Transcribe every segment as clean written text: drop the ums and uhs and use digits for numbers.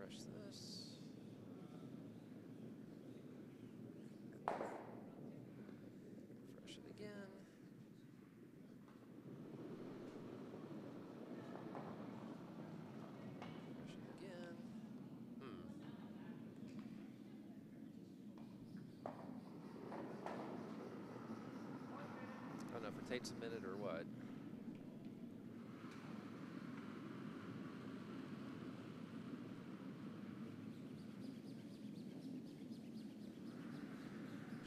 refresh this. Refresh it again. Refresh it again. I don't know if it takes a minute or what.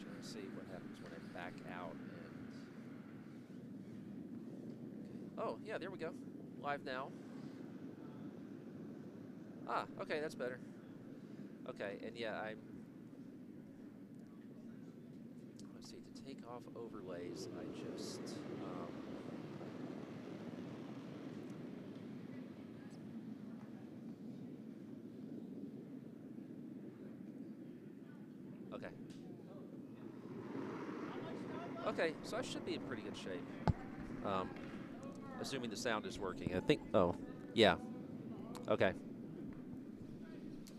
Trying to see what happens when I back out. And oh, yeah, there we go. Live now. Ah, okay, that's better. Okay, and yeah, let's see, to take off overlays, I just, okay. Okay, so I should be in pretty good shape. Assuming the sound is working. I think, oh, yeah. Okay.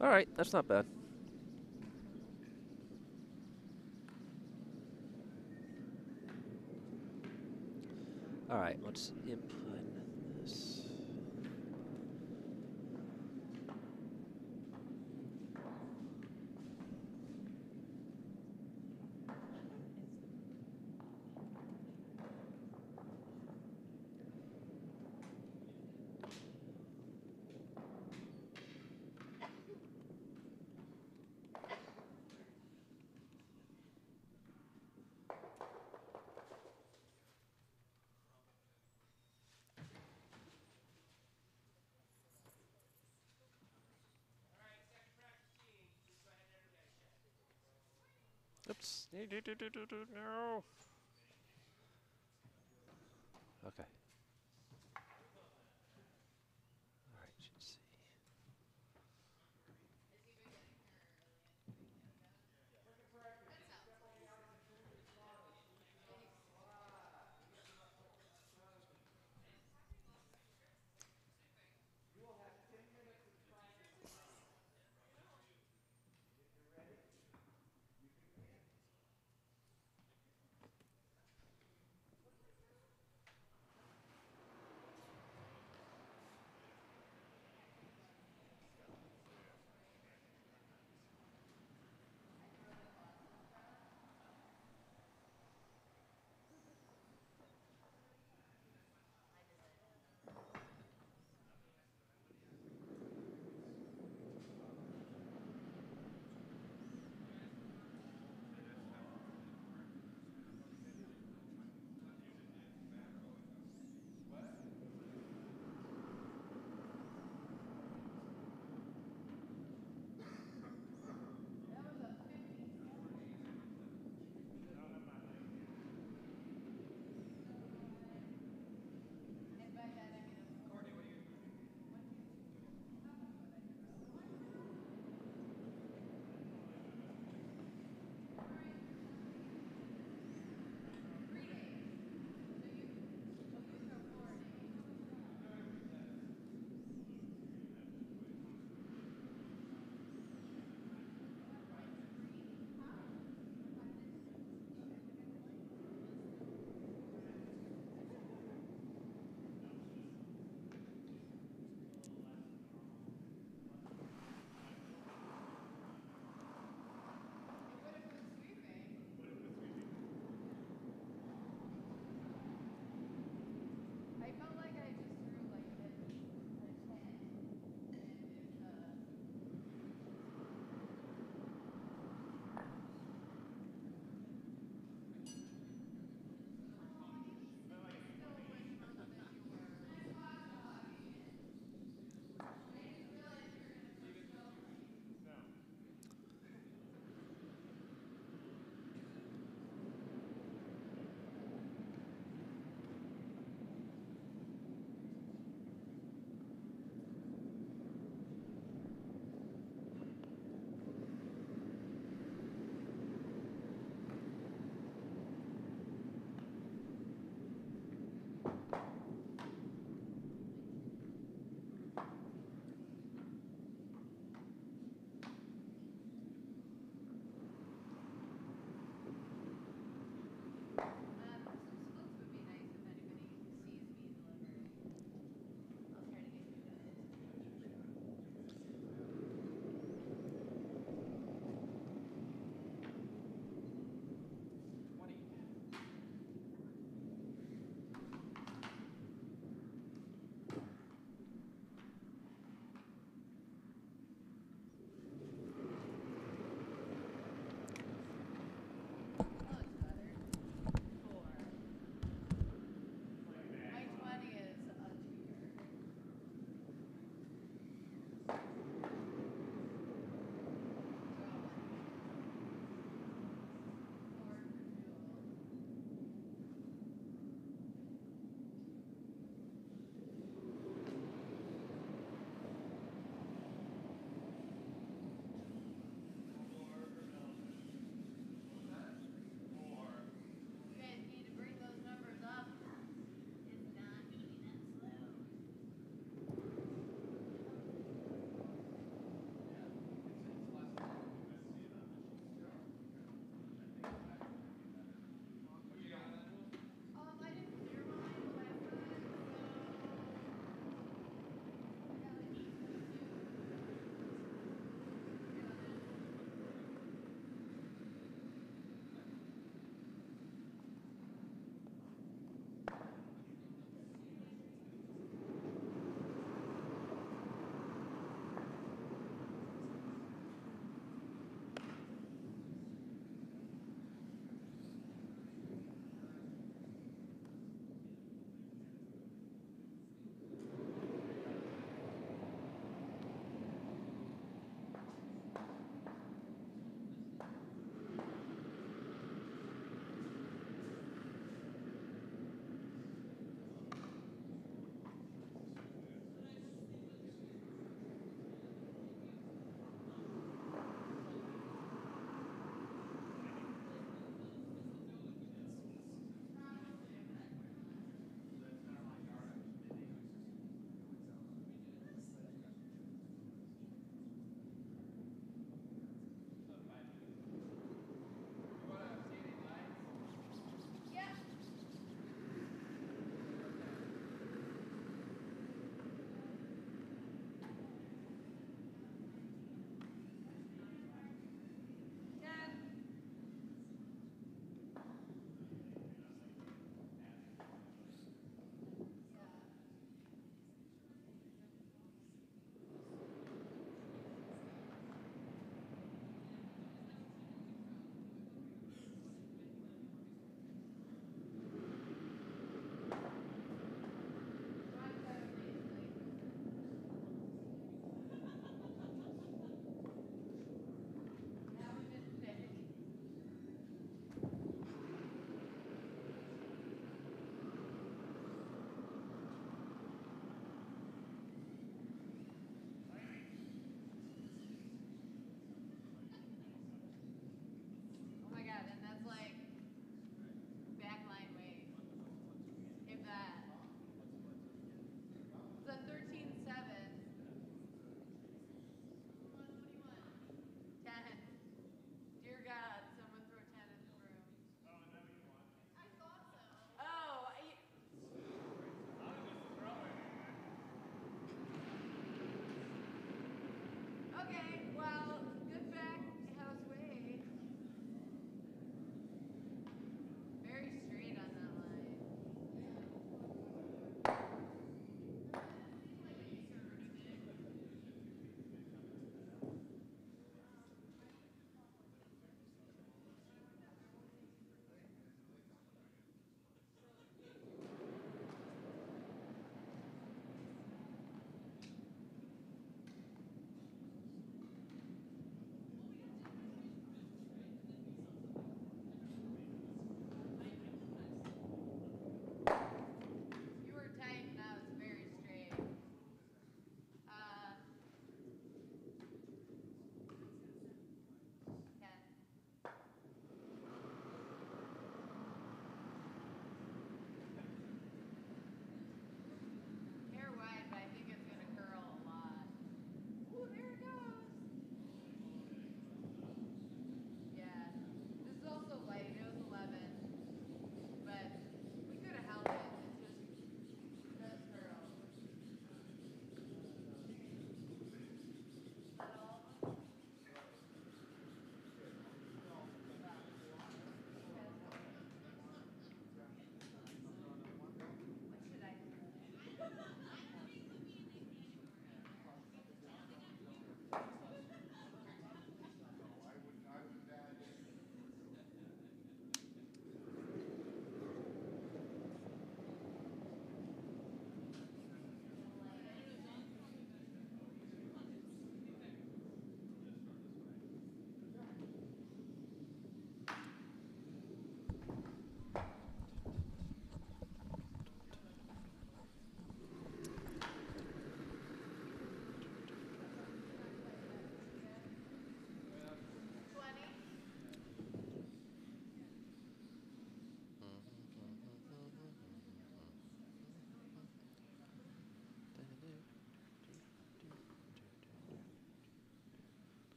All right, that's not bad. All right, let's input this. Oops. No. Okay. All right, should see.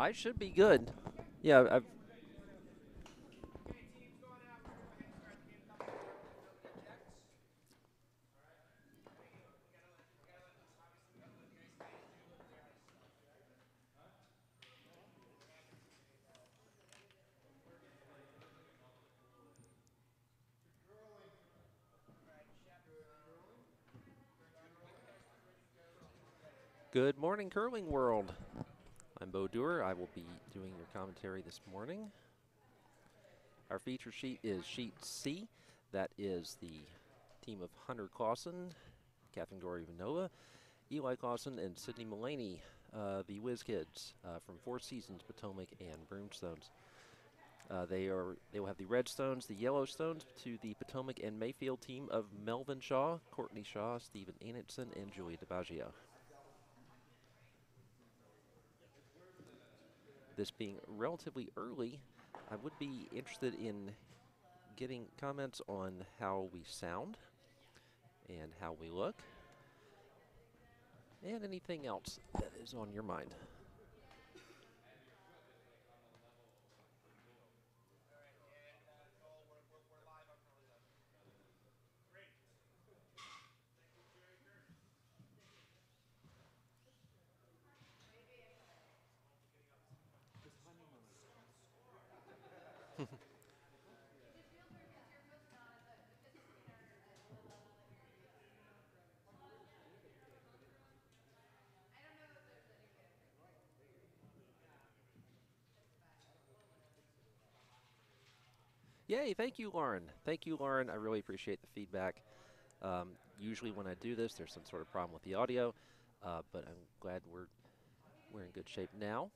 I should be good. Yeah, I've. Good morning, curling world. I'm Bo Doer. I will be doing your commentary this morning. Our feature sheet is sheet C. That is the team of Hunter Clausen, Catherine Dory Vanova, Eli Clausen, and Sydney Mullaney, the Whiz Kids from Four Seasons, Potomac, and Broomstones. They will have the Red Stones, the Yellowstones to the Potomac and Mayfield team of Melvin Shaw, Courtney Shaw, Stephen Anitson, and Julia DiBaggio. This being relatively early, I would be interested in getting comments on how we sound and how we look and anything else that is on your mind. Yay, thank you, Lauren. Thank you, Lauren. I really appreciate the feedback. Usually when I do this, there's some sort of problem with the audio, but I'm glad we're in good shape now.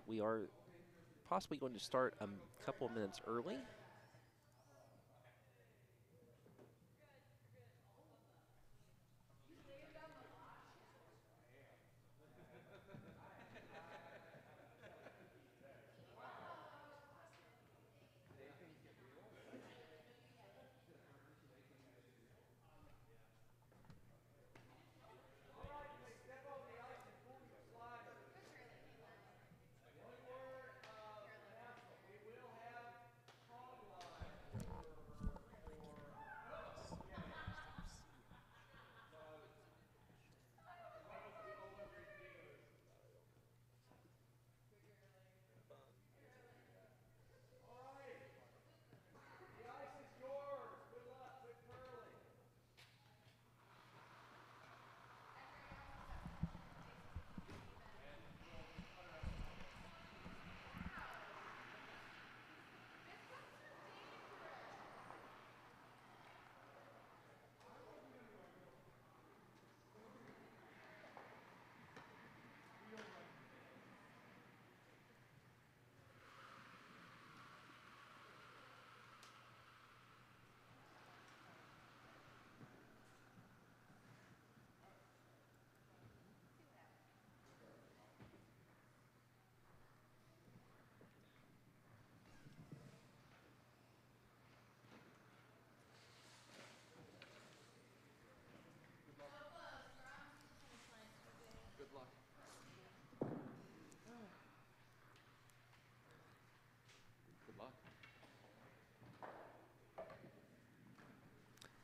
We are possibly going to start a couple of minutes early.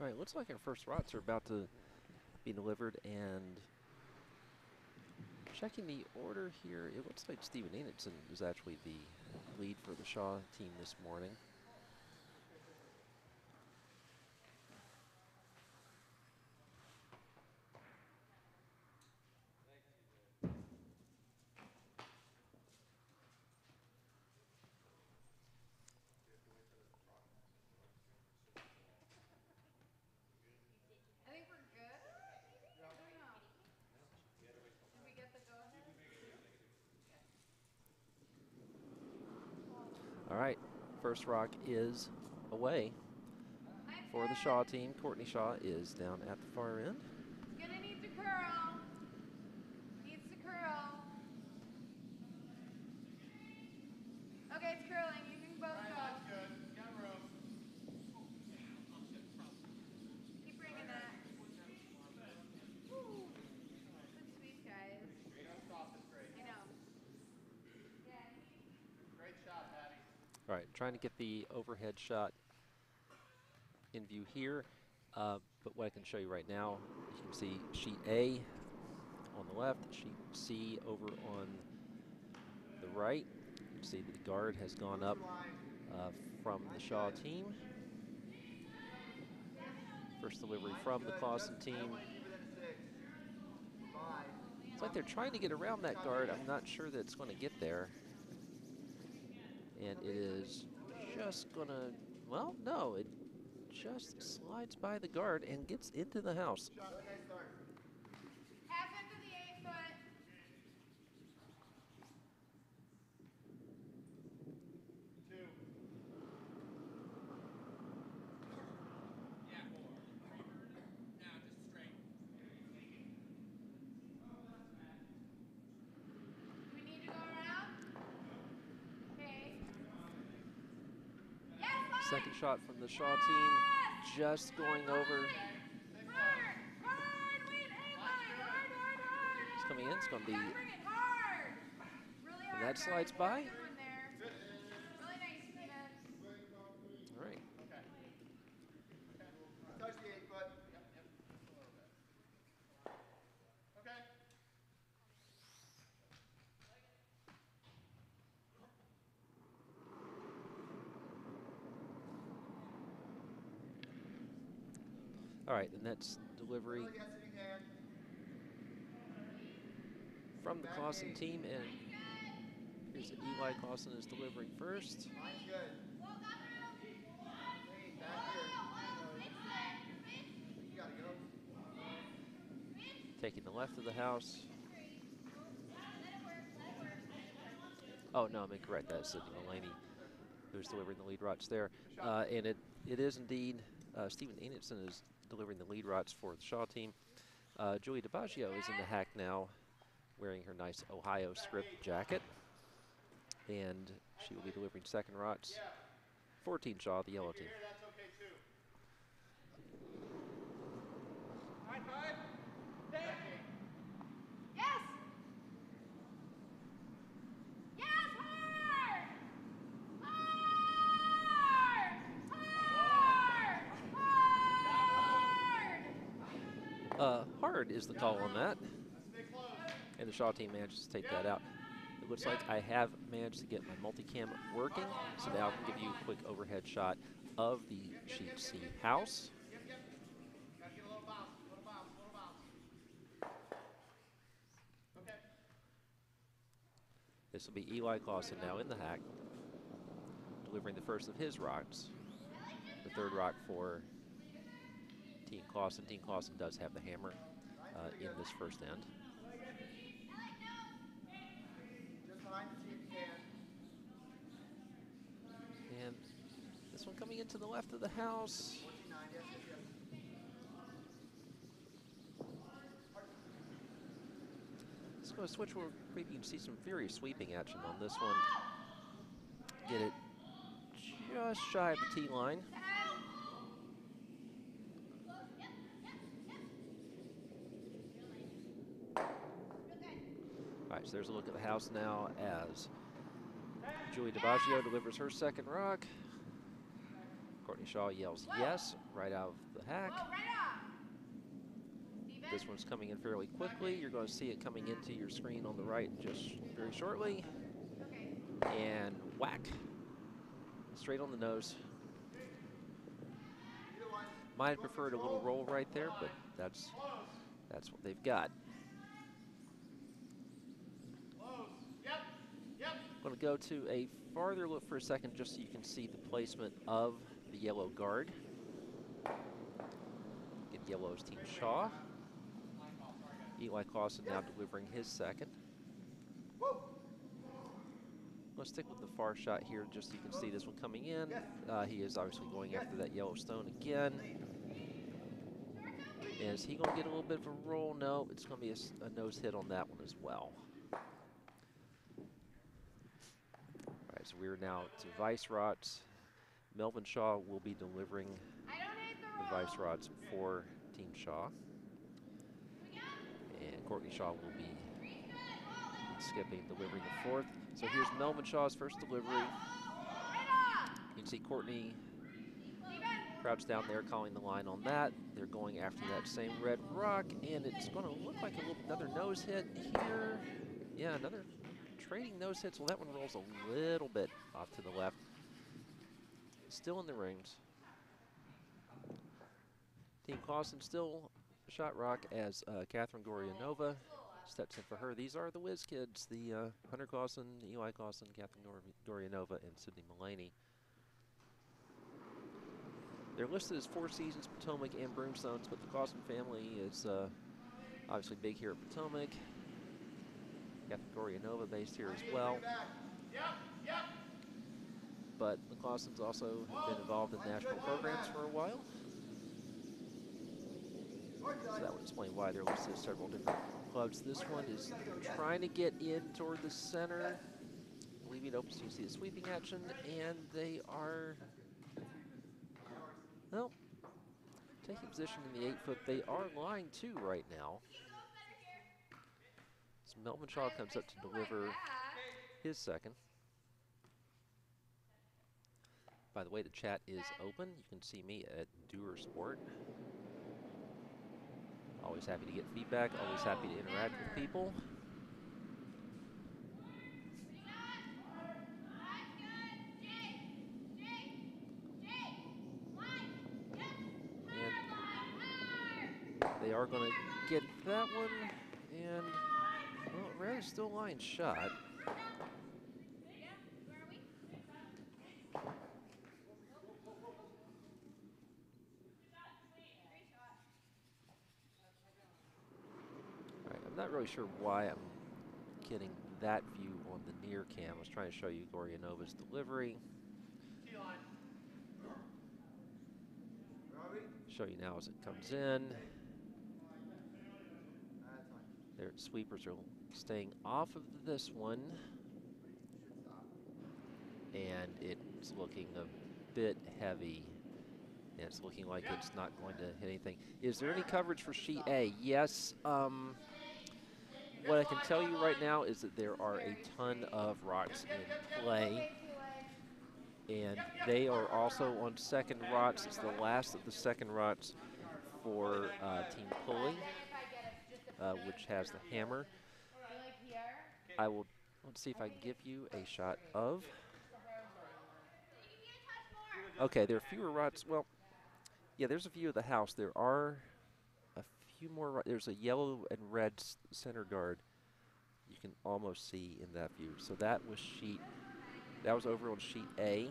All right, looks like our first rots are about to be delivered, and checking the order here, it looks like Stephen Anitson is actually the lead for the Shaw team this morning. All right, first rock is away for the Shaw team. Courtney Shaw is down at the far end. Gonna need to curl. Needs to curl. Okay, it's curling. You can both go. That's good. Got room. Keep bringing that. All right, trying to get the overhead shot in view here, but what I can show you right now, you can see sheet A on the left, sheet C over on the right. You can see that the guard has gone up from the Shaw team. First delivery from the Clausen team. It's like they're trying to get around that guard. I'm not sure that it's going to get there. And it is just going to, well, no, it just slides by the guard and gets into the house. Half into the 8-foot. We need to go around. Okay. Yes, line. Second shot from the Shaw team, just going over. It's coming in, it's going to be, and that slides by. Really nice, Steven. All right. Touch the 8-foot. Okay. All right, and that's delivery from the Clausen team, and here's Eli Clausen is delivering first. Line's good. Hey, back here. You gotta go. Taking the left of the house. Oh, no, I'm incorrect. That is Sidney Mulaney who's delivering the lead rots there. And it is indeed Stephen Enidson is delivering the lead rots for the Shaw team. Julie DiBaggio is in the hack now, wearing her nice Ohio script jacket. And she will be delivering second rots for Team Shaw, the yellow team. That's okay too. High five. Yes. Yes, hard. Hard. Hard. Hard is the call on that. And the Shaw team manages to take that out. It looks like I have managed to get my multicam working, so now I can give you a quick overhead shot of the sheet C house. Gotta get a little bounce, little bounce, little bounce. Okay. This will be Eli Clausen now in the hack, delivering the first of his rocks. The third rock for Team Clausen. Team Clausen does have the hammer in this first end. Just behind to see if you can. And this one coming into the left of the house. 49, yes, yes, yes. Let's go to switch where you can see some furious sweeping action on this one. Get it just shy of the tee line. All right, so there's a look at the house now as Julie DiBaggio delivers her second rock. Courtney Shaw yells yes right out of the hack. This one's coming in fairly quickly. You're going to see it coming into your screen on the right just very shortly. And whack. Straight on the nose. Might have preferred a little roll right there, but that's what they've got. I'm going to go to a farther look for a second just so you can see the placement of the yellow guard. Get yellow's Team Shaw. Eli Clausen now delivering his second. Let's stick with the far shot here just so you can see this one coming in. He is obviously going after that yellow stone again. Is he going to get a little bit of a roll? No, it's going to be a nose hit on that one as well. All right, so we're now to vice rods. Melvin Shaw will be delivering the vice rods for Team Shaw. And Courtney Shaw will be skipping, delivering the fourth. So here's Melvin Shaw's first delivery. You can see Courtney crouched down there calling the line on that. They're going after that same red rock, and it's going to look like another nose hit here. Yeah, another trading nose hits. Well, that one rolls a little bit off to the left. Still in the rings. Team Clausen still shot rock as Catherine Gorianova steps in for her. These are the Whiz kids, the Hunter Clausen, Eli Clausen, Catherine Gorianova, and Sydney Mullaney. They're listed as Four Seasons, Potomac, and Broomstones, but the Clausen family is obviously big here at Potomac. Catherine Gorianova based here as well. But the Clausens also have been involved in national programs for a while. So that would explain why they're listed as several different clubs. This one is trying to get in toward the center, leaving it open so you can see the sweeping action, and they are, well, taking position in the 8-foot. They are line 2 right now. So Melvin Shaw comes up to deliver his second. By the way, the chat is open. You can see me at Doer Sport. Always happy to get feedback, always happy to interact with people. And they are going to get that one, and, well, rather still line shot. I'm not really sure why I'm getting that view on the near cam. I was trying to show you Gorianova's delivery. Show you now as it comes in. Their sweepers are staying off of this one. And it's looking a bit heavy. And it's looking like it's not going to hit anything. Is there any coverage for sheet A? Yes. What I can tell you right now is that there are a ton of rocks in play. And they are also on second rots. It's the last of the second rots for Team Pulley, which has the hammer. Let's see if I can give you a shot of. Okay, there are fewer rots. Well, yeah, there's a view of the house. There are a few more. There's a yellow and red center guard. You can almost see in that view. So that was over on sheet A.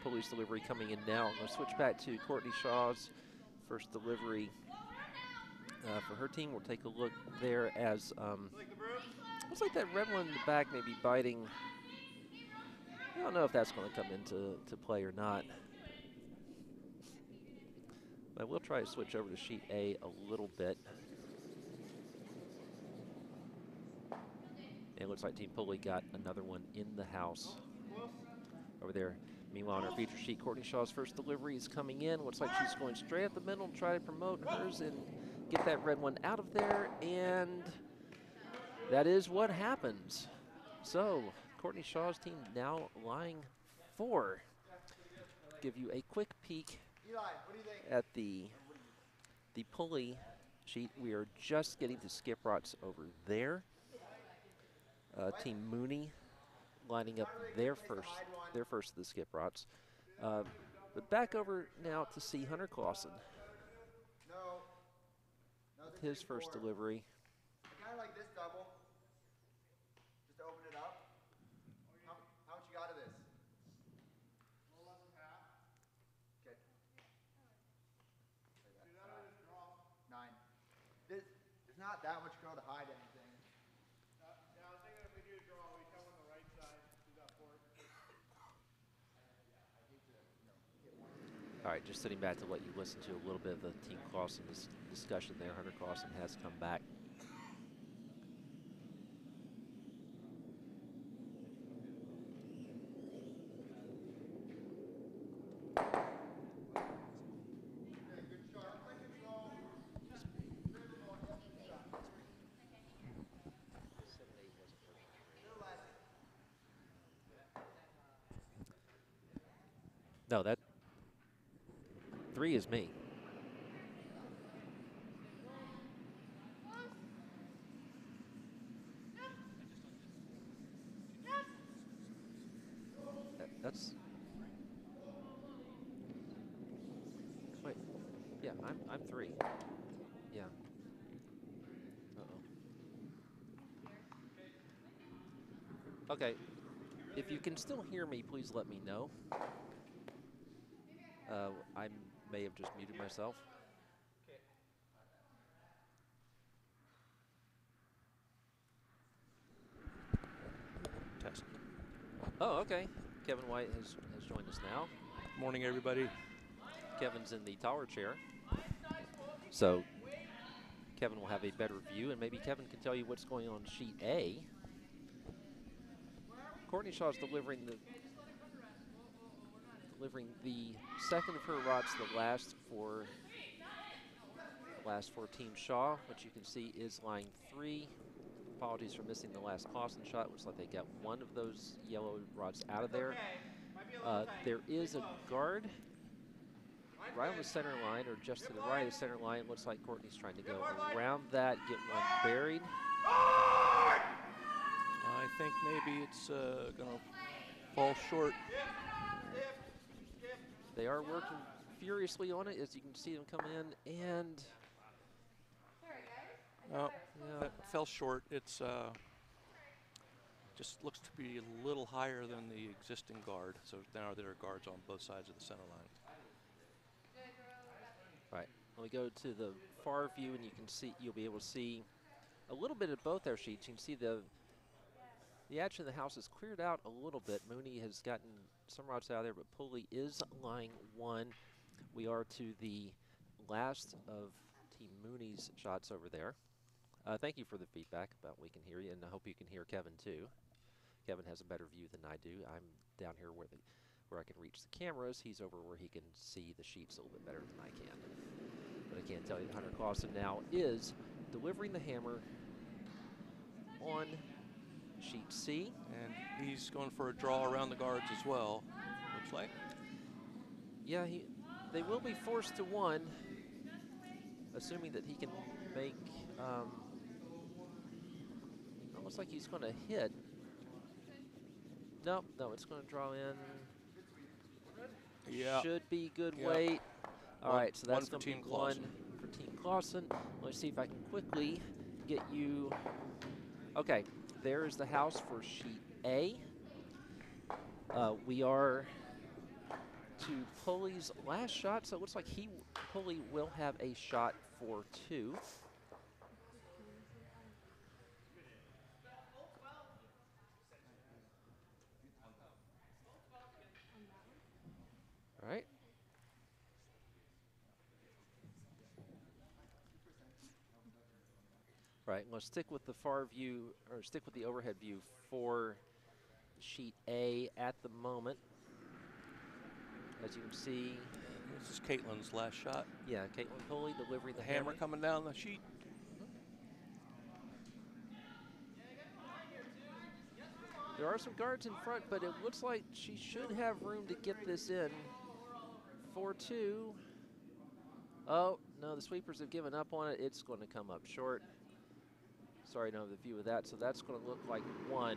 Pulley's delivery coming in now. I'm going to switch back to Courtney Shaw's first delivery for her team. We'll take a look there as looks like that red one in the back may be biting. I don't know if that's going to come into play or not. But we'll try to switch over to sheet A a little bit. And it looks like Team Pulley got another one in the house over there. Meanwhile, on our feature sheet, Courtney Shaw's first delivery is coming in. Looks like she's going straight at the middle and try to promote hers and get that red one out of there. And that is what happens. So, Courtney Shaw's team now lying 4. Give you a quick peek at the Pulley sheet. We are just getting to skip rots over there. Team Mooney lining up their first of the skip rots. But back over now to see Hunter Clausen. His first delivery. Kind of like this double. Just to open it up. How much you got of this? A little less than half. Okay. Do that or just draw. 9. There's not that much grow to hide anything. Yeah, I was thinking if we do a draw, we come on the right side. Do that for it. All right, just sitting back to let you listen to a little bit of the Team Clausen discussion there. Hunter Clausen has come back. No, that 3 is me. That's wait. Yeah, I'm 3. Yeah. Uh-oh. Okay. If you can still hear me, please let me know. I may have just muted myself. Test. Oh, okay. Kevin White has joined us now. Morning, everybody. Kevin's in the taller chair. So Kevin will have a better view, and maybe Kevin can tell you what's going on sheet A. Courtney Shaw's delivering the second of her rods, the last for Team Shaw, which you can see is line 3. Apologies for missing the last Clausen shot. Looks like they got one of those yellow rods out of there. There is a guard right on the center line, or just to the right of the center line. It looks like Courtney's trying to go around that, get one buried. I think maybe it's going to fall short. They are working furiously on it, as you can see them come in, and Oh, that fell short. It's just looks to be a little higher than the existing guard. So now there are guards on both sides of the center line. right. Let me go to the far view, and you'll be able to see a little bit of both our sheets. You can see the action of the house is cleared out a little bit. Mooney has gotten some rods out of there, but Pulley is lying 1. We are to the last of Team Mooney's shots over there. Thank you for the feedback about we can hear you, and I hope you can hear Kevin too. Kevin has a better view than I do. I'm down here where I can reach the cameras. He's over where he can see the sheets a little bit better than I can. But I can tell you that Hunter Clausen now is delivering the hammer on sheet C. And he's going for a draw around the guards as well, looks like. Yeah, they will be forced to 1, assuming that he can make, almost like he's going to hit. No, it's going to draw in. Yeah. Should be good Yeah. weight. All right, so that's one going for to be Team 1 Clausen. for Team Clausen. Let's see if I can quickly get you. Okay, there is the house for sheet A. We are to Pulley's last shot, so it looks like Pulley will have a shot for 2. All right. Right, we'll stick with the far view, or stick with the overhead view for sheet A at the moment. As you can see, This is Caitlin's last shot. yeah, Caitlin Pulley delivering the Hammer coming down the sheet. There are some guards in front, but it looks like she should have room to get this in. 4-2. Oh, no, the sweepers have given up on it. It's going to come up short. Sorry, I don't have the view of that. So that's going to look like 1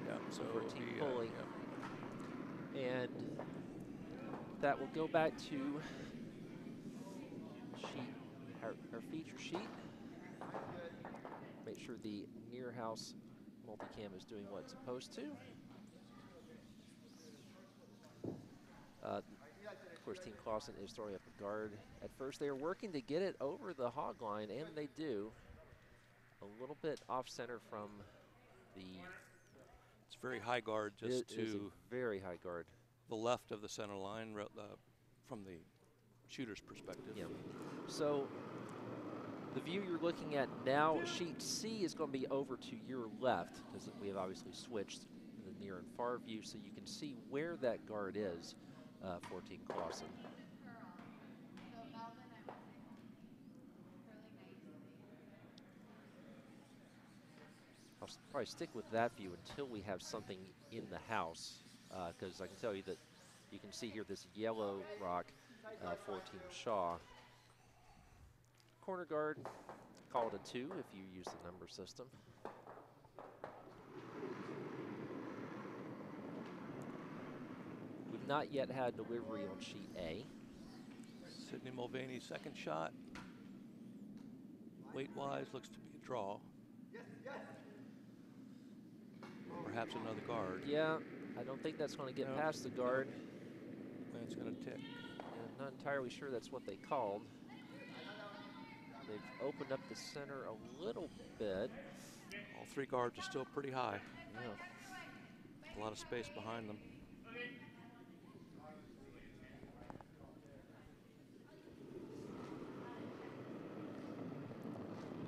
Yeah, so for it'll Team be, Pulley. yeah. And that will go back to our feature sheet. Make sure the near house multicam is doing what it's supposed to. Of course, Team Clausen is throwing up a guard. At first, they are working to get it over the hog line, and they do. A little bit off center from the. It's very high guard, just It is a to very high guard. the left of the center line, from the shooter's perspective. Yeah. So the view you're looking at now, sheet C is going to be over to your left, because we have obviously switched the near and far view, so you can see where that guard is for Team Clausen. I'll probably stick with that view until we have something in the house, because I can tell you that You can see here this yellow rock for Team Shaw. Corner guard, call it a 2 if you use the number system. We've not yet had delivery on sheet A. Sidney Mulvaney's second shot. Weight-wise, looks to be a draw. Perhaps another guard. Yeah, I don't think that's going to get past the guard. It's going to tick. I'm not entirely sure that's what they called. They've opened up the center a little bit. All 3 guards are still pretty high. Yeah. A lot of space behind them.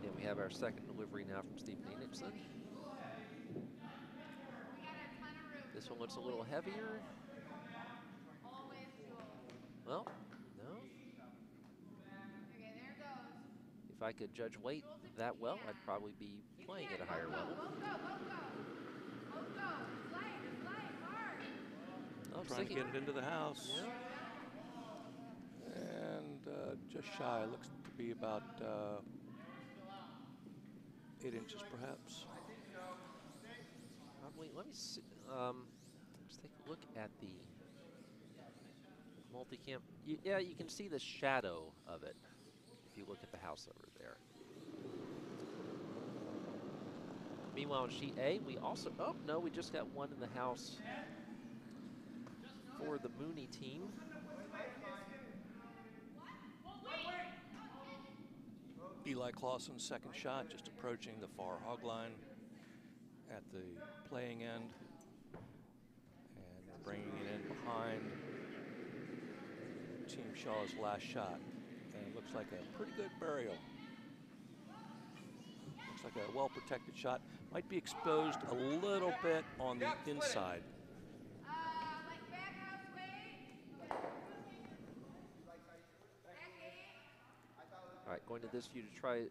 And we have our second delivery now from Steve Nixon. This one looks a little heavier. Well, no. Okay, there it goes. If I could judge weight that well, I'd probably be playing at a higher level. Both go. It's light, hard. Oh, Trying to get it into the house. Yeah. And just shy. Looks to be about 8 inches, perhaps. Probably. Let me see. Let's take a look at the multicam. Yeah, you can see the shadow of it if you look at the house over there. Meanwhile, on sheet A, we also, oh, no, we just got one in the house for the Mooney team. Eli Clausen's second shot, just approaching the far hog line at the playing end. And they're bringing it in behind Team Shaw's last shot. And it looks like a pretty good burial. Looks like a well-protected shot. Might be exposed a little bit on the inside. Like back house weight. All right, going to this view to try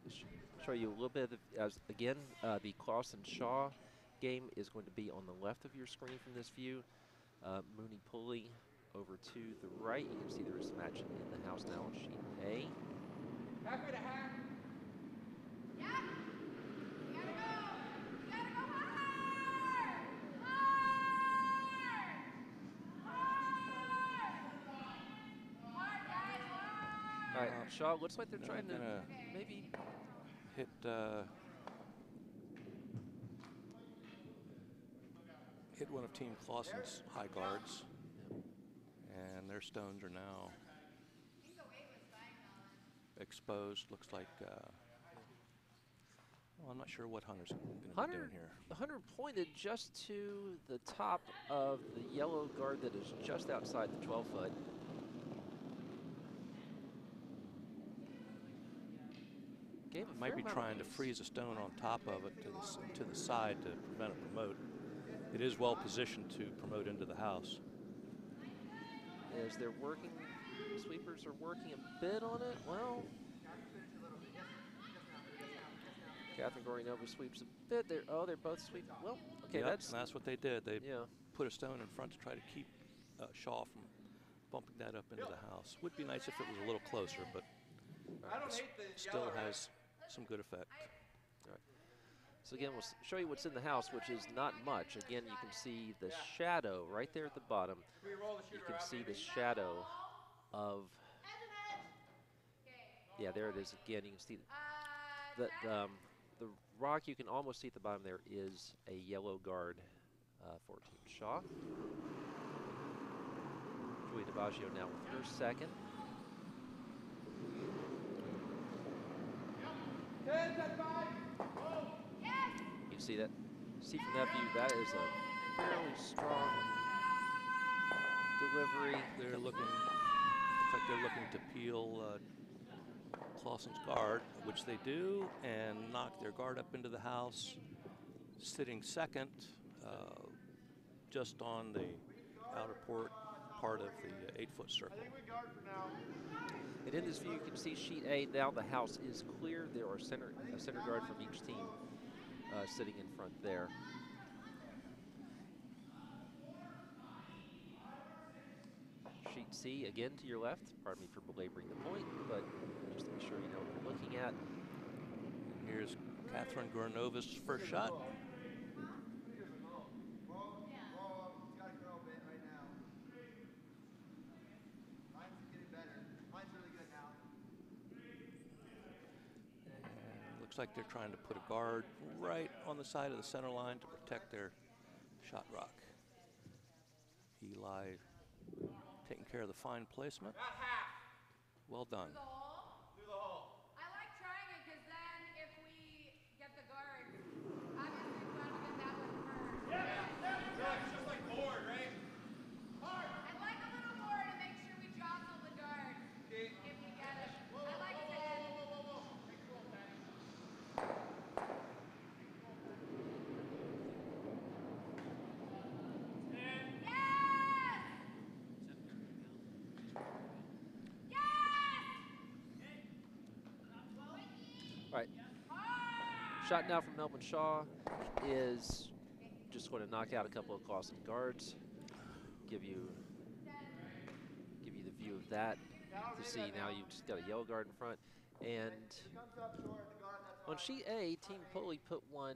show you a little bit of, as again, the Clausen-Shaw game is going to be on the left of your screen from this view. Mooney Pulley over to the right. You can see there is some action in the house now on sheet A. Halfway to half. Yeah. You gotta go hard. Hard, guys, hard. All right, Shaw, looks like they're trying to gonna maybe hit one of Team Clausen's high guards. And their stones are now exposed. Looks like, well, I'm not sure what Hunter's going to be doing here. Hunter pointed just to the top of the yellow guard that is just outside the 12-foot. Might be trying to freeze a stone on top of it to the side to prevent a promote. It is well positioned to promote into the house. As they're working, sweepers are working a bit on it. Well, Catherine Gorinova sweeps a bit. They're both sweeping. Well, okay, Yep, and that's what they did. They put a stone in front to try to keep Shaw from bumping that up into the house. Would be nice if it was a little closer, but still has some good effect. All right. So again, we'll show you what's in the house, which is not much. Again, you can see the shadow right there at the bottom. You can see the shadow of, yeah, there it is again. You can see the rock. You can almost see at the bottom there is a yellow guard for Team Shaw. Julie DiBaggio now with her second. You see that? See from that view, that is a fairly strong delivery. They're looking, looks like they're looking to peel Clausen's guard, which they do, and knock their guard up into the house, sitting second, just on the outer part of the 8-foot circle. And in this view, you can see sheet A. Now the house is clear. There are a center guard from each team sitting in front there. sheet C again to your left. Pardon me for belaboring the point, but just to be sure you know what you're looking at. And here's Catherine Gornova's first shot. Looks like they're trying to put a guard right on the side of the center line to protect their shot rock. Eli taking care of the fine placement. Well done. Through the hole. I like trying it because then if we get the guard, obviously we want to get that one first. It's just like board, right? Hard. I'd like a little more to make sure we jostle the guard if we get it. I like that. All right. Shot now from Melvin Shaw is just going to knock out a couple of Clausen guards. Give you the view of that. To see now you've just got a yellow guard in front. And on sheet A, Team Pulley put one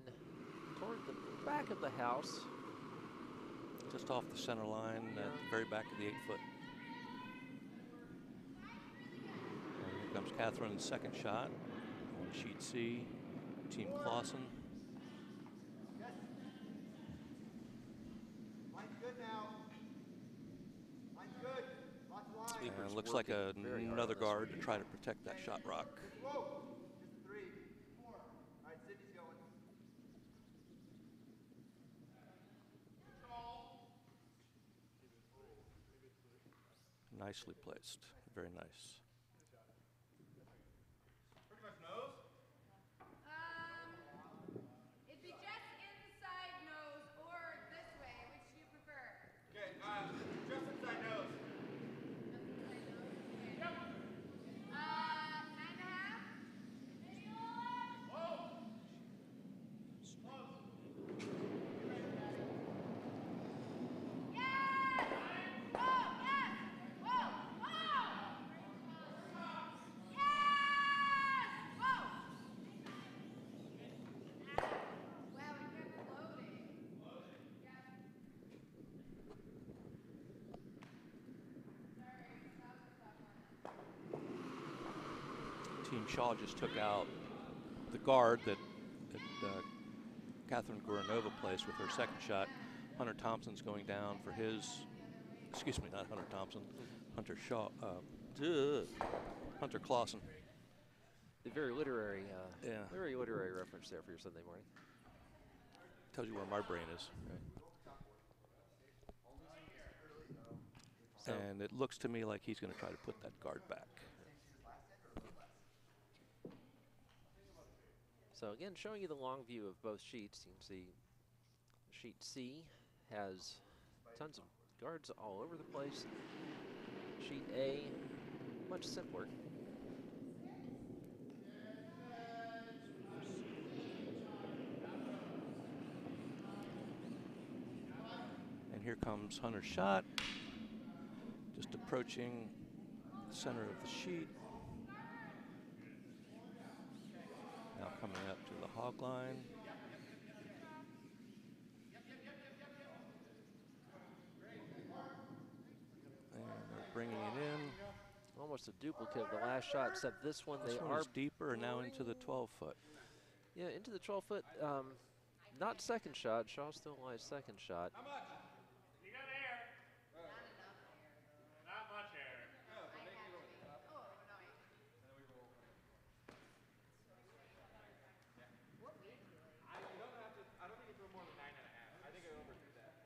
toward the back of the house. Just off the center line, at the very back of the 8-foot. Here comes Catherine's second shot on sheet C, Team Clausen. Line's good now. Line's good. Lots of line. And it looks like another guard to try to protect that shot rock. Whoa. Just 3, 4. All right, Sydney's going. Nicely placed, very nice. Pretty much nose. It'd be just inside nose or this way. Which do you prefer? Okay, just inside nose. Yep. 9.5. Whoa. Yes! Whoa! Yes! Whoa! Whoa! Yes! Whoa! Wow, we kept floating. Yep. Sorry, that was a tough one. Team Shaw just took out the guard that Catherine Goranova placed with her second shot. Hunter Thompson's going down for his, excuse me, not Hunter Thompson, Hunter Shaw, Hunter Clausen. The very literary, Yeah. very literary reference there for your Sunday morning. Tells you where my brain is. So, And it looks to me like he's going to try to put that guard back. so again, showing you the long view of both sheets. You can see sheet C has tons of guards all over the place. Sheet A, much simpler. And here comes Hunter's shot. Just approaching the center of the sheet. Now coming up to the hog line. And they're bringing it in. Almost a duplicate of the last shot, except this one This they one are is deeper and now into the 12-foot. yeah, into the 12-foot. Not second shot. Shaw still lies second shot. How much? You got air. Not much air. You don't have to. I don't think it's more than 9.5. I think it overthrew that.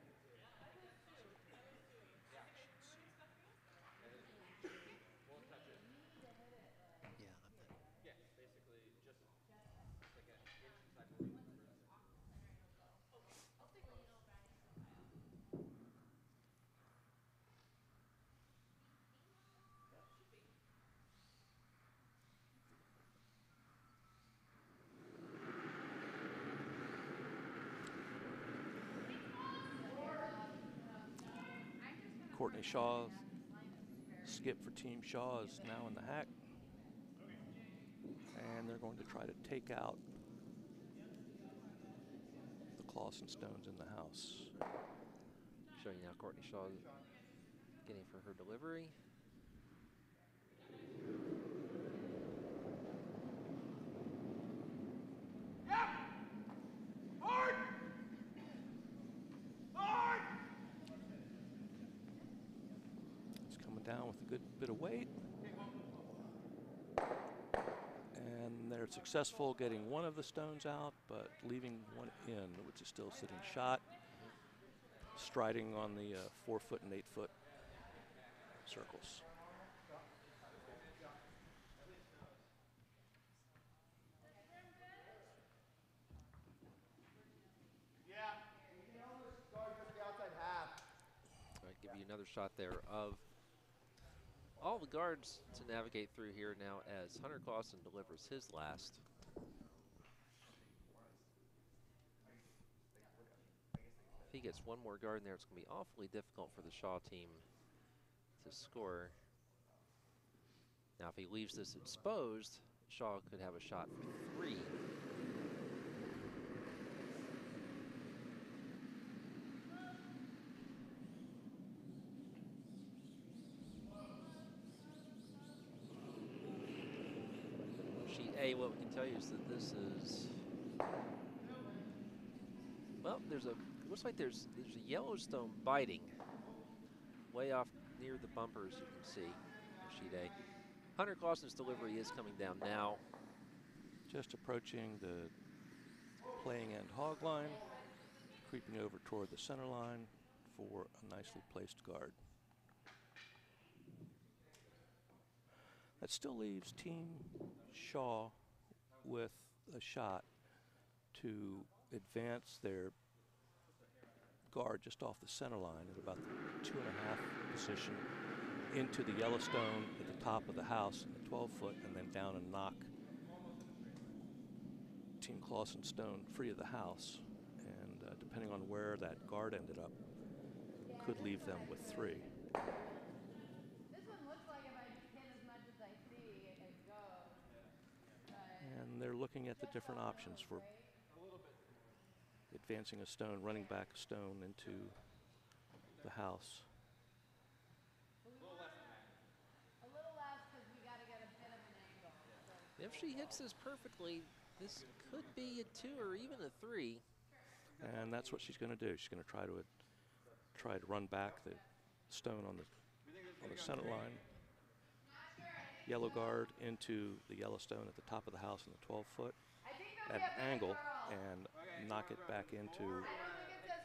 Won't touch it. Yeah, basically just like an inch inside the ring. Courtney Shaw skip for Team Shaw is now in the hack. And they're going to try to take out the Clausen stones in the house. Showing now Courtney Shaw getting for her delivery. It's coming down with a good bit of weight. And they're successful getting one of the stones out, but leaving one in, which is still sitting shot, striding on the 4-foot and 8-foot circles. Give you another shot there of all the guards to navigate through here now as Hunter Clausen delivers his last. If he gets one more guard in there, it's going to be awfully difficult for the Shaw team to score. Now, if he leaves this exposed, Shaw could have a shot for 3. What we can tell you is that this is, well, looks like there's a Yellowstone biting way off near the bumpers, you can see on sheet A. Hunter Clausen's delivery is coming down now. Just approaching the playing end hog line, creeping over toward the center line for a nicely placed guard. That still leaves Team Shaw with a shot to advance their guard just off the center line at about the 2.5 position into the Yellowstone at the top of the house in the 12-foot, and then down and knock Team Clausen stone free of the house. And depending on where that guard ended up, could leave them with 3. And they're looking at the different options for advancing a stone, running back a stone into the house. A little less because we got to get a bit of an angle. So. If she hits this perfectly, this could be a 2 or even a 3. And that's what she's going to do. She's going to try to run back the stone on the center line. Yellow guard into the Yellowstone at the top of the house in the 12-foot at an angle and knock it back into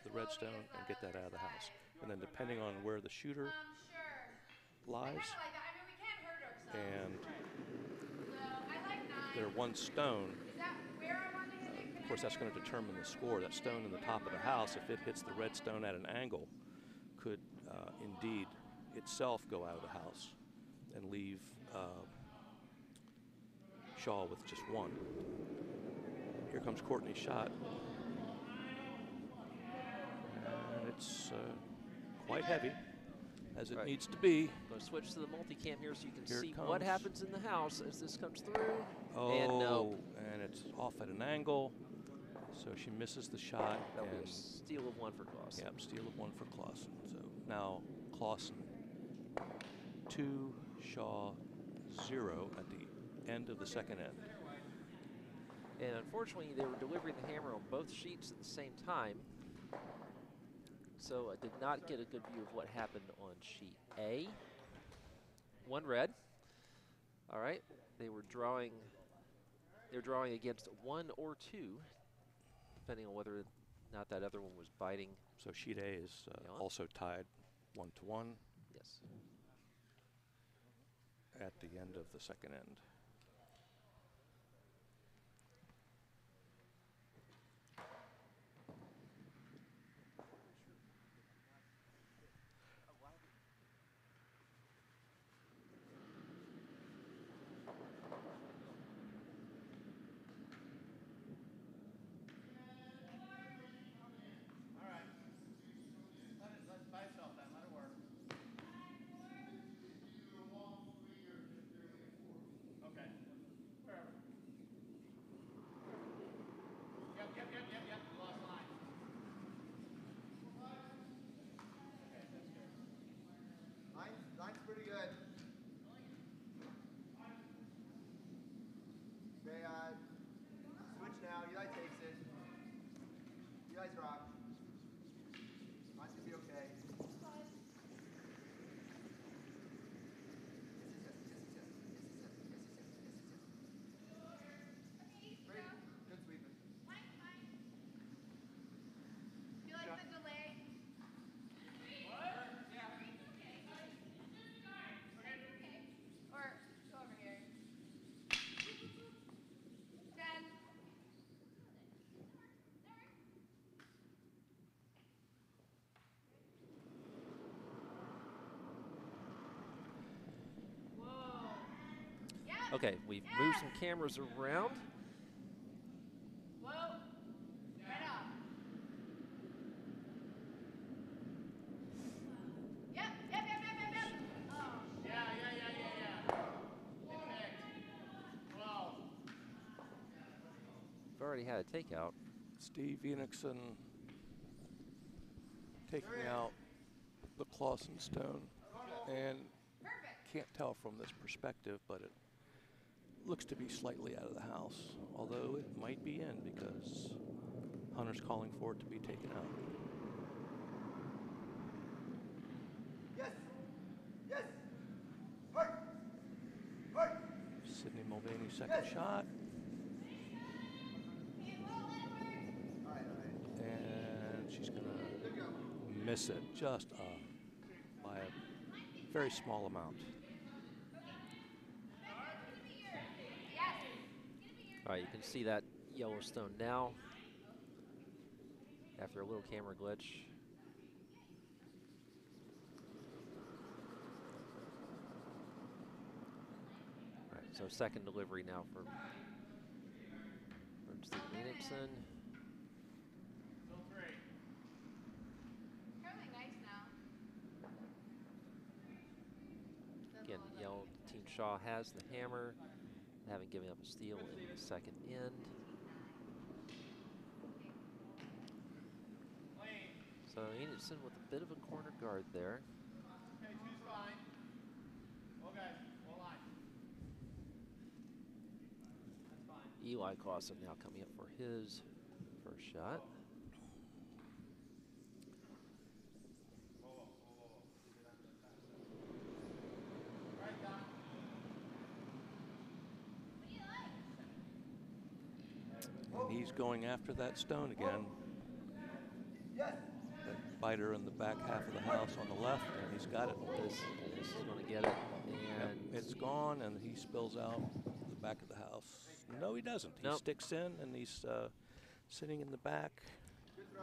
the red stone and get that out of the house. And then depending on where the shooter lies and their one stone, of course that's going to determine the score. That stone in the top of the house, if it hits the red stone at an angle, could indeed itself go out of the house and leave Shaw with just 1. Here comes Courtney's shot. And it's quite heavy, as it needs to be. Going to switch to the multicam here so you can Here see what happens in the house as this comes through. Oh, and no. And it's off at an angle, so she misses the shot. That'll be a steal of 1 for Clausen. Yep, steal of 1 for Clausen. So now Clausen 2, Shaw 0 at the end of the second end. And unfortunately, they were delivering the hammer on both sheets at the same time. So I did not get a good view of what happened on sheet A. 1 red. All right, they're drawing against 1 or 2, depending on whether or not that other one was biting. So sheet A is also tied 1-1. Yes. At the end of the second end. guys rock. Mine's gonna be okay. Great. Good sweeping. Do you like the delay? Or go over here. 10. Whoa. Yep. Okay, we've moved some cameras around. Whoa. Right off. Yep. Oh. We've already had a takeout. Steve Enixon taking out the Clausen stone, and Perfect. can't tell from this perspective, but it looks to be slightly out of the house, although it might be in because Hunter's calling for it to be taken out. Yes. Yes. Hard. Hard. Sydney Mulvaney second shot, All right. and she's gonna Good go. miss it just by a very small amount. All right, you can see that Yellowstone now after a little camera glitch. All right, so second delivery now from Steve Enixon. Curling nice now. Again, Team Shaw has the hammer, having given up a steal in the second end. So Enixon with a bit of a corner guard there. Okay, two's fine. Okay, hold on. That's fine. Eli Clausen now coming up for his first shot. And he's going after that stone again. Yes. That biter in the back half of the house on the left, and he's got it. This is going to get it, Yep, and it's gone, and he spills out the back of the house. No, he doesn't. He Nope. sticks in, and he's sitting in the back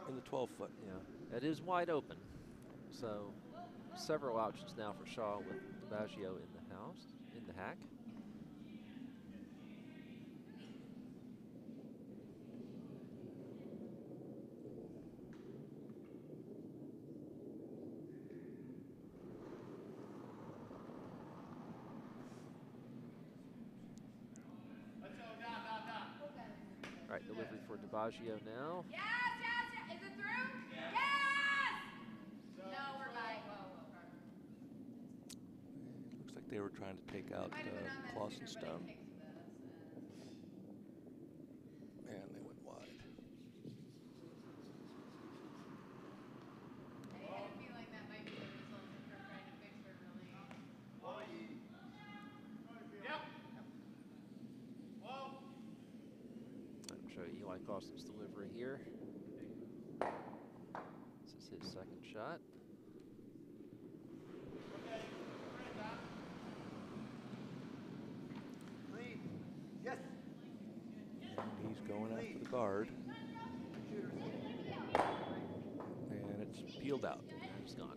in the 12-foot. yeah, it is wide open. So several options now for Shaw with DiBaggio in the house, in the hack. All right, delivery for DiBaggio now. Yes. Is it through? Yes! No, we're by. Whoa. Looks like they were trying to take out Might have been on that Clausen sooner, but stone, it kicks this. and they went wide. I had a feeling that might be the result of her trying to fix her really. Yep. Whoa. I'll show you Eli Clausen's delivery here. This is his second shot. Clean. Yes. And he's going after the guard, and it's peeled out. He's gone.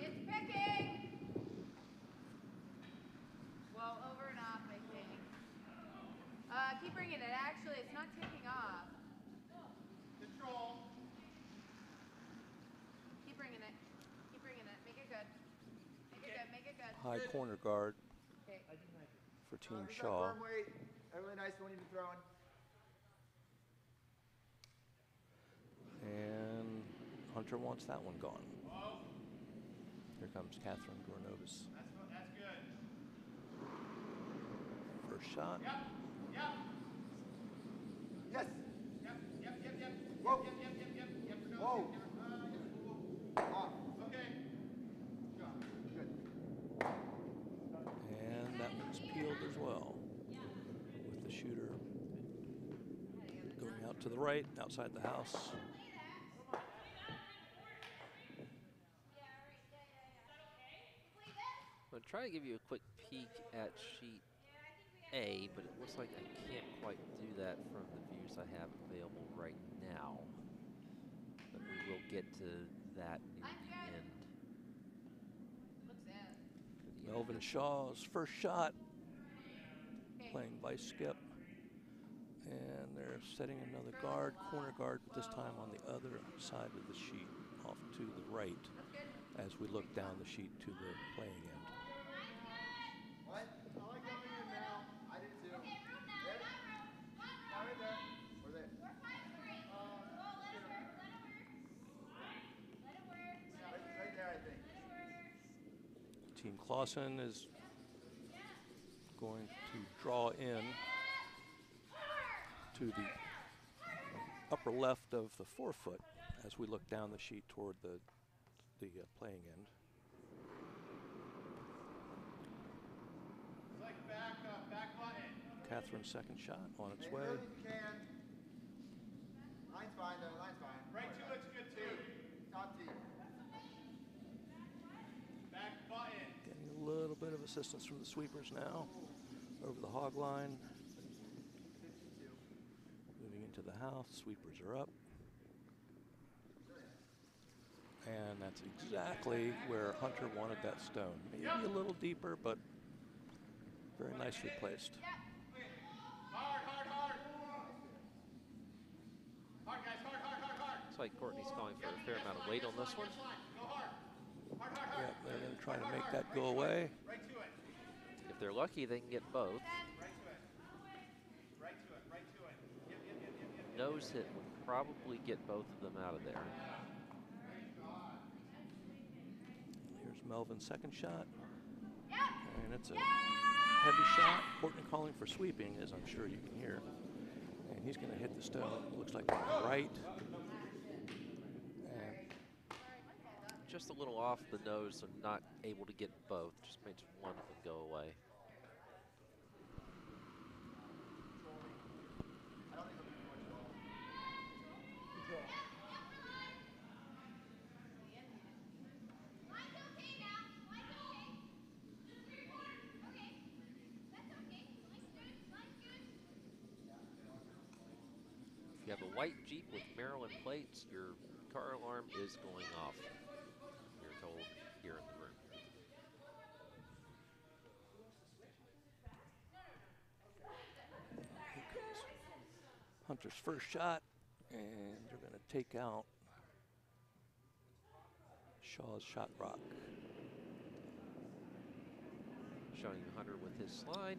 It's picking! Well, over and off, I think. Keep bringing it. Actually, it's not taking off. Control. Keep bringing it. Make it good. Make it good. High corner guard Okay. for Team He's got Shaw. firm weight. Really nice one you've been throwing. And Hunter wants that one gone. Here comes Catherine Gornovis. That's good. First shot. Yep. Yes. Yep. Whoa. Yep. Whoa. Off. Okay. Good. And that one's peeled as well. With the shooter going out to the right, outside the house. I'm going to try to give you a quick peek at sheet A, but it looks like I can't quite do that from the views I have available right now. But we will get to that near the end. Melvin Shaw's first shot. Playing vice skip. And they're setting another guard, corner guard, but this time on the other side of the sheet, off to the right, as we look down the sheet to the playing end. What? I like coming in now. I do too. Okay, room now. There? Right there. Or there? Right there, I think. Team Clausen is going to draw in to the upper left of the 4-foot as we look down the sheet toward the playing end. It's like back button. Catherine's second shot on its Hey, way. move if you can. Line's fine though, line's fine. Right to it's good too. Top tee. Back button. Getting a little bit of assistance from the sweepers now over the hog line. 52. Moving into the house, sweepers are up. And that's exactly where Hunter wanted that stone. Maybe a little deeper, but very nicely placed. Hard. Hard, guys, hard. Looks like Courtney's calling for a fair amount of weight on this one. Go hard. Hard. Yep, they're going to try to make that go away. Right to it. If they're lucky, they can get both. Right to it. Yep. Nose hit would probably get both of them out of there. Here's Melvin's second shot. And it's a heavy shot. Courtney calling for sweeping, as I'm sure you can hear. And he's going to hit the stone. It looks like right. And Just a little off the nose, so not able to get both. Just makes one of them go away. I don't think it'll be too much at all. If you have a white Jeep with Maryland plates, your car alarm is going off. You're told here in the room. here comes Hunter's first shot. And they're going to take out Shaw's shot rock. Showing you Hunter with his slide.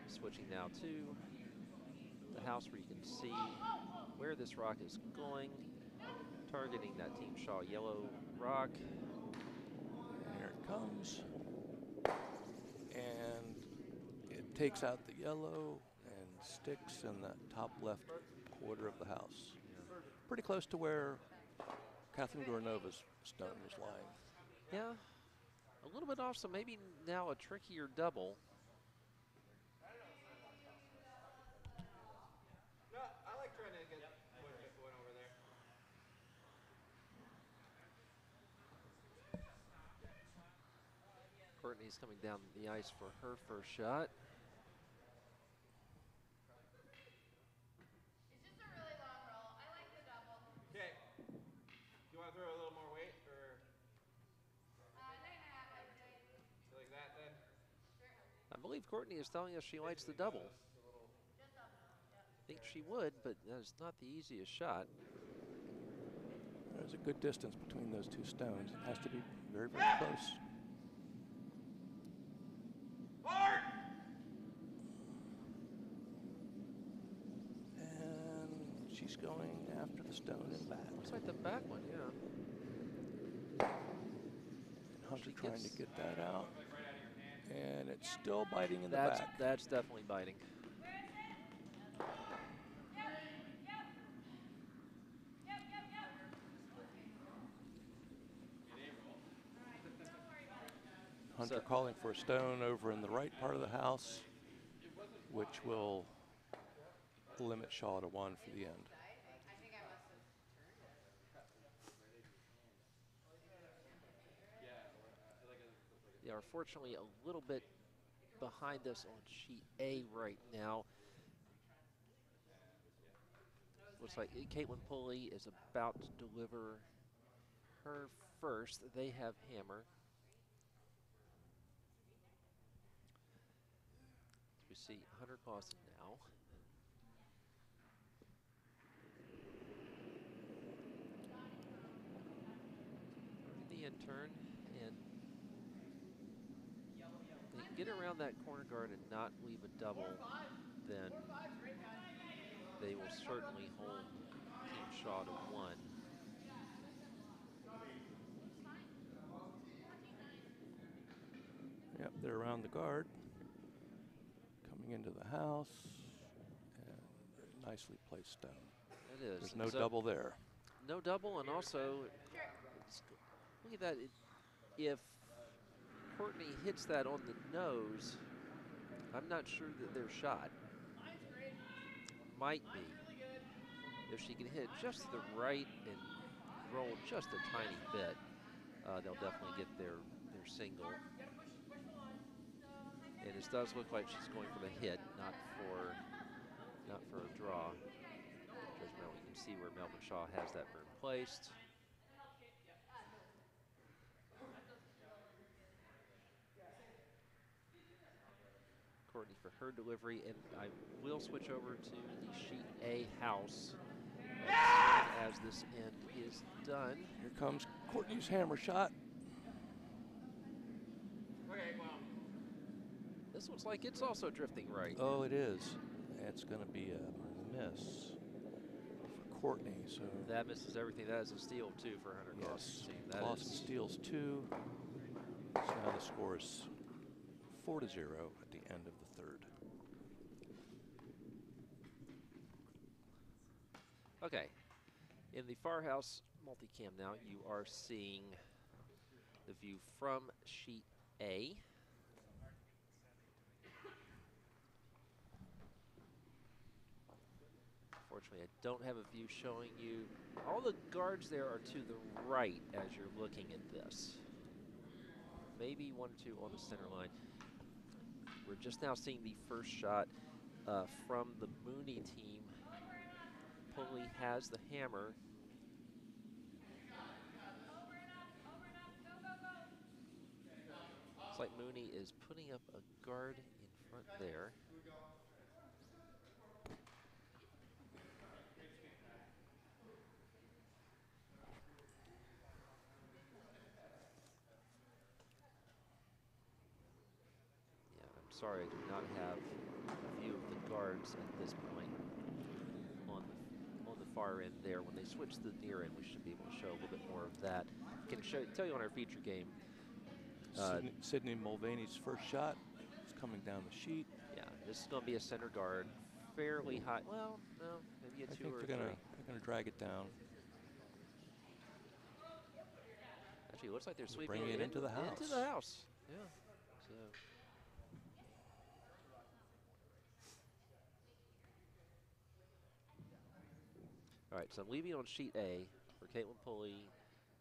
Switching now to the house where you can see where this rock is going. Targeting that Team Shaw yellow rock. And here it comes. And it takes out the yellow and sticks in the top left quarter of the house. Pretty close to where Catherine Gornova's stone was lying. Yeah, a little bit off, so maybe now a trickier double. No, I like trying to get one over there. Courtney's coming down the ice for her first shot. It's just a really long roll. I like the double. Okay. Do you want to throw a little more weight or 9.5, I'd say. like that then? I believe Courtney is telling us she likes the double. Just double. Yep. I think she would, but that is not the easiest shot. There's a good distance between those two stones. It has to be very, very close. Hard! she's going after the stone and back. Looks like the back one, yeah. And Hunter trying to get that out. And it's still biting in the back. That's definitely biting. Hunter calling for a stone over in the right part of the house, which will limit Shaw to 1 for the end. They are fortunately a little bit behind us on sheet A right now. Looks like Caitlin Pulley is about to deliver her first. They have hammer. We see Hunter Clausen now. The intern, and they can get around that corner guard and not leave a double, then they will certainly hold Team Shaw to 1. Yep, they're around the guard. Coming into the house. And nicely placed stone. It is. There's no double there. No double, and also, look at that. If Courtney hits that on the nose, I'm not sure that they're shot. Might be. If she can hit just to the right and roll just a tiny bit, they'll definitely get their single. And it does look like she's going for the hit, not for a draw. Judge Mel, you can see where Melvin Shaw has that burn placed. Courtney for her delivery, and I will switch over to the sheet A house as this end is done. Here comes Courtney's hammer shot. Okay, well. This looks like it's also drifting right. Oh, it is. It's going to be a miss for Courtney. So that misses everything. That is a steal, too, for Hunter Clausen's team. Clausen steals 2. So now the score is 4-0 at the end of the third. Okay. In the far house multicam now, you are seeing the view from sheet A. Unfortunately, I don't have a view showing you. All the guards there are to the right as you're looking at this. Maybe 1 or 2 on the center line. We're just now seeing the first shot from the Mooney team. Pulley has the hammer. Looks like Mooney is putting up a guard in front there. Sorry, I do not have a view of the guards at this point on the far end there. When they switch to the near end, we should be able to show a little bit more of that. Can tell you on our feature game. Sydney Mulvaney's first shot is coming down the sheet. Yeah, this is going to be a center guard, fairly high. Well, no, maybe a 2 or 3. They're going to drag it down. Actually, it looks like they're sweeping Bring it into the house. Into the house, yeah. So. All right, so I'm leaving on sheet A for Caitlin Pulley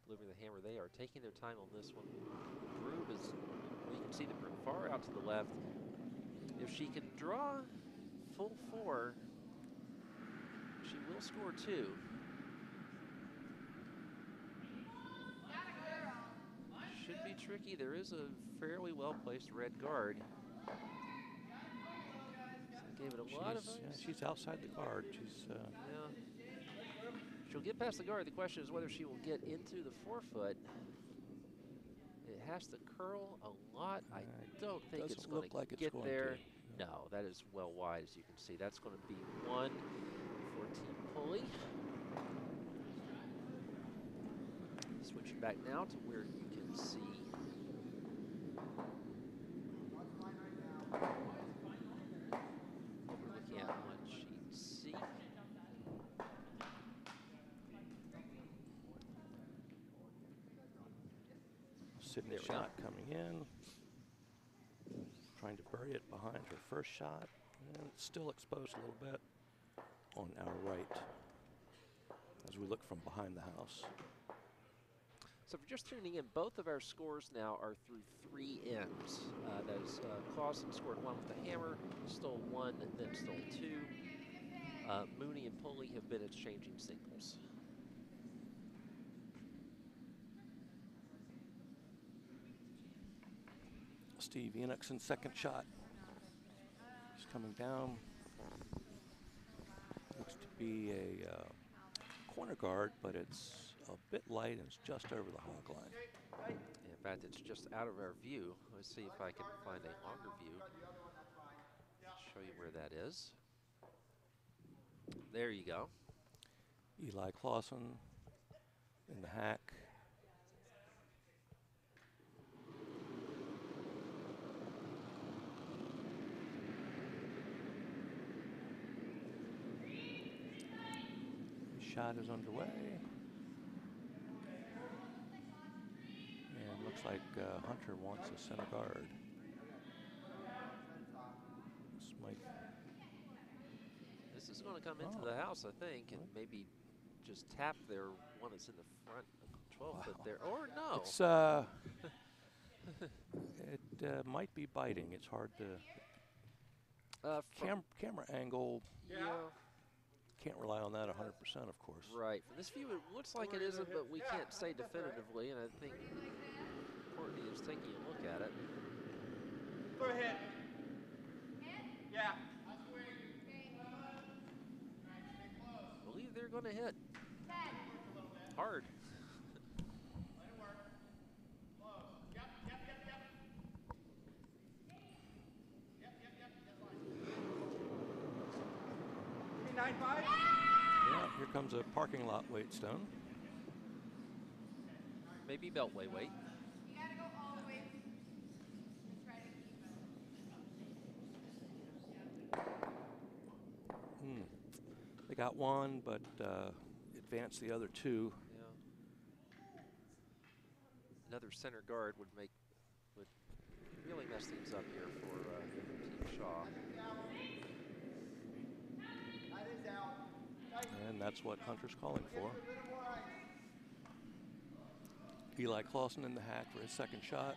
delivering the hammer. They are taking their time on this one. Broom is, well, you can see the broom far out to the left. If she can draw full 4, she will score 2. Should be tricky. There is a fairly well-placed red guard. So gave it a lot of ice. Yeah, she's outside the guard. She's yeah. She'll get past the guard. The question is whether she will get into the forefoot. It has to curl a lot. I don't think it's going to get there. No, that is well wide, as you can see. That's going to be 1 for Team pulley. Switching back now to where you can see what we're looking at on sheet C. Sydney shot coming in. Trying to bury it behind her first shot. And it's still exposed a little bit on our right as we look from behind the house. So if you're just tuning in, both of our scores now are through 3 ends. That is, Clausen scored 1 with the hammer, stole 1, then stole 2. Mooney and Pulley have been exchanging singles. Steve Enochson's second shot. He's coming down. Looks to be a corner guard, but it's a bit light and it's just over the hog line. In fact, it's just out of our view. Let's see if I can find a longer view. Show you where that is. There you go. Eli Clausen in the hack. Shot is underway. And looks like Hunter wants a center guard. This is going to come into the house, I think, and maybe just tap their one that's in the front 12 foot there. Or no. It's it might be biting. It's hard to camera angle. Yeah. Can't rely on that 100%, of course. Right. From this view, it looks like it isn't, but we can't say definitively, and I think Courtney is taking a look at it. Go ahead. Yeah. I believe they're going to hit hard. Let it work. Close. Yep. That's fine. 9-5? Yeah, here comes a parking lot weight stone. Maybe beltway weight. You gotta go all the way to try to keep it. They got one, but advanced the other 2. Yeah. Another center guard would really mess things up here for Team Shaw. And that's what Hunter's calling for. Eli Clausen in the hack for his second shot.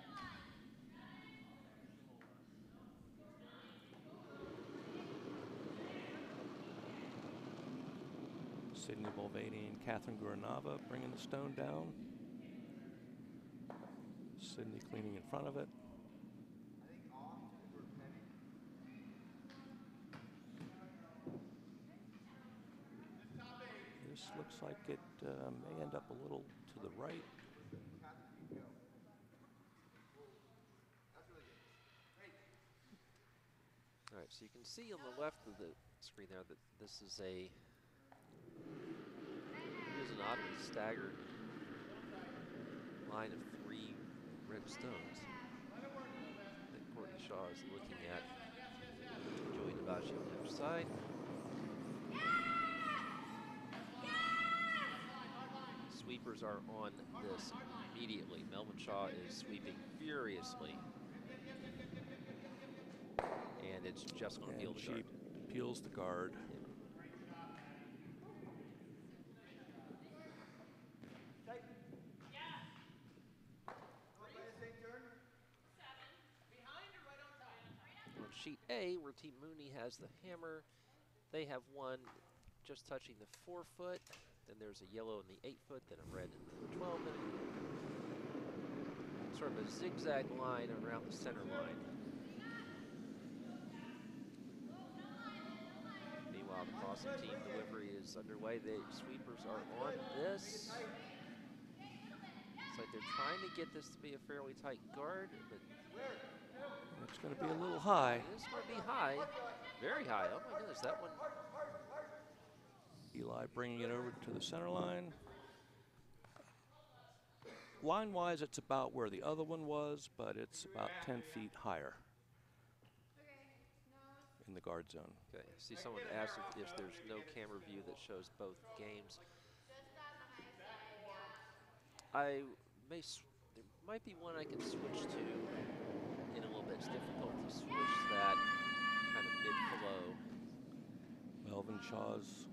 Sydney Mulvaney and Catherine Guranava bringing the stone down. Sydney cleaning in front of it. This looks like it may end up a little to the right. All right, so you can see on the left of the screen there that this is an oddly staggered line of 3 red stones that Courtney Shaw is looking at. Joey Navaji on the other side. Sweepers are on this immediately. Melvin Shaw is sweeping furiously. And it's just going to peel the guard. She peels the guard. On sheet A, where Team Mooney has the hammer, they have one just touching the 4 foot. Then there's a yellow in the 8 foot, then a red in the 12, and sort of a zigzag line around the center line. Meanwhile, the crossing team delivery is underway. The sweepers are on this. It's like they're trying to get this to be a fairly tight guard, but it's going to be a little high. It's going to be high, very high. Oh my goodness, that one. Eli bringing it over to the center line. Line-wise, it's about where the other one was, but it's about 10 feet higher in the guard zone. Okay, I see someone asked if there's no camera view that shows both games. There might be one I can switch to in a little bit. It's difficult to switch that kind of mid-flow. Melvin Shaw's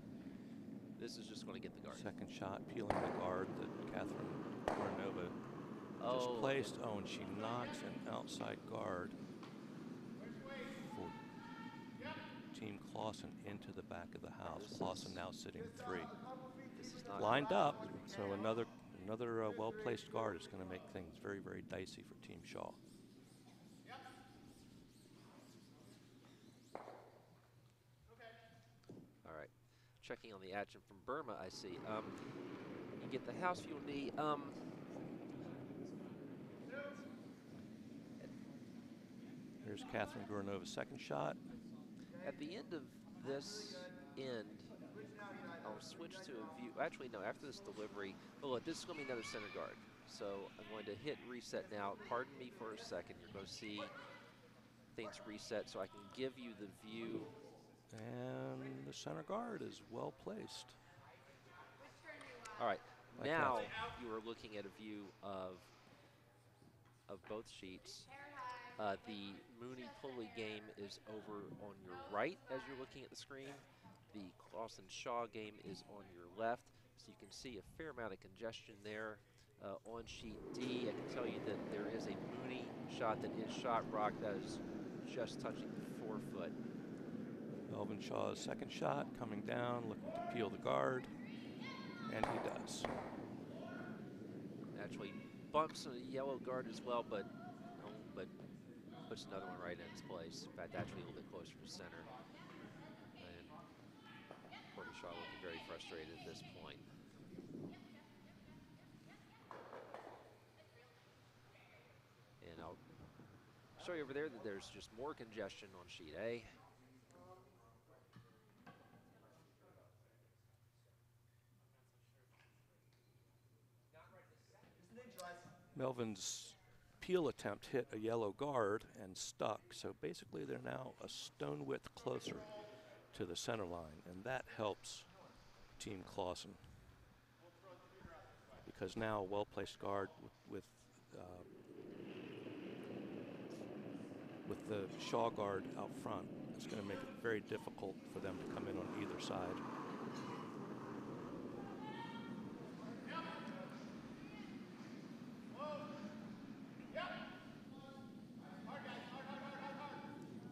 This is just going to get the guard. second shot, peeling the guard that Catherine Coronova just placed. Oh, and she knocks an outside guard for Team Clausen into the back of the house. Clausen now sitting 3. This is not Lined up, so another well-placed guard is going to make things very, very dicey for Team Shaw. All right. Checking on the action from Burma, I see. You get the house fuel knee. Here's Catherine Guranova's second shot. At the end of this end, I'll switch to a view. Actually, no, after this delivery, oh, look, this is going to be another center guard. So I'm going to hit reset now. Pardon me for a second. You're going to see things reset so I can give you the view. And the center guard is well placed. All right, Like now that. you are looking at a view of both sheets. The Mooney-Pulley game is over on your right as you're looking at the screen. The Clausen-Shaw game is on your left. So you can see a fair amount of congestion there. On sheet D, I can tell you that there is a Mooney shot that is shot rock that is just touching the forefoot. Melvin Shaw's second shot coming down, looking to peel the guard, and he does. Actually bumps a yellow guard as well, but puts another one right in its place. In fact, actually a little bit closer to center. And Courtney Shaw will be very frustrated at this point. And I'll show you over there that there's just more congestion on sheet A. Melvin's peel attempt hit a yellow guard and stuck, so basically they're now a stone width closer to the center line, and that helps Team Clausen, because now a well-placed guard with the Shaw guard out front is going to make it very difficult for them to come in on either side.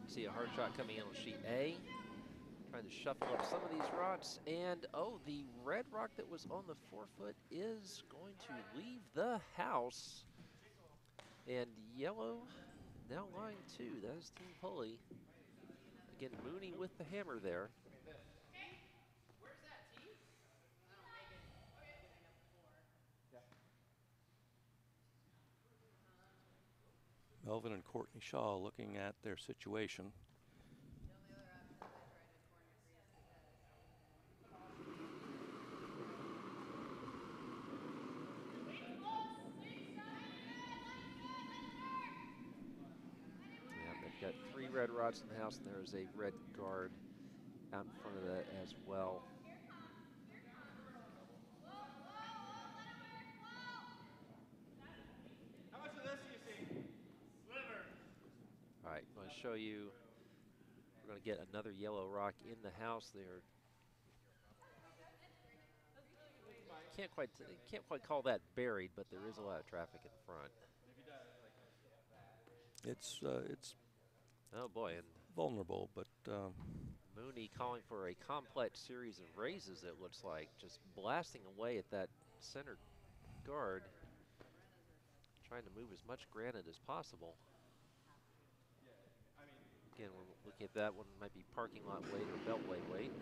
See a hard shot coming in on sheet A. Trying to shuffle up some of these rocks. And, oh, the red rock that was on the forefoot is going to leave the house. And yellow now line 2. That is Team Pulley. Again, Mooney with the hammer there. Melvin and Courtney Shaw looking at their situation. Yeah, they've got 3 red rods in the house, and there is a red guard out in front of that as well. How much of this do you see? Sliver. All right, I'm going to show you. We're going to get another yellow rock in the house there. Can't quite call that buried, but there is a lot of traffic in front. It's Oh boy, and vulnerable, but Mooney calling for a complex series of raises, it looks like, just blasting away at that center guard, trying to move as much granite as possible. Again, we're looking at that one, might be parking lot weight or beltway weight.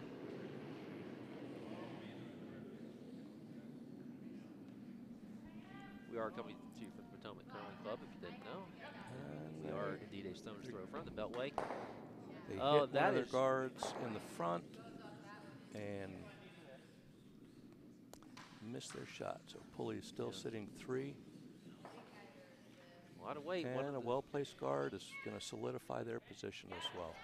We are coming to you from the Potomac Curling Club, if you didn't know. We are indeed a stone's throw from the beltway. they Oh, hit one that of their is guards in the front, and missed their shot. So Pulley is still sitting 3. A lot of weight. And a well-placed guard is going to solidify their position as well.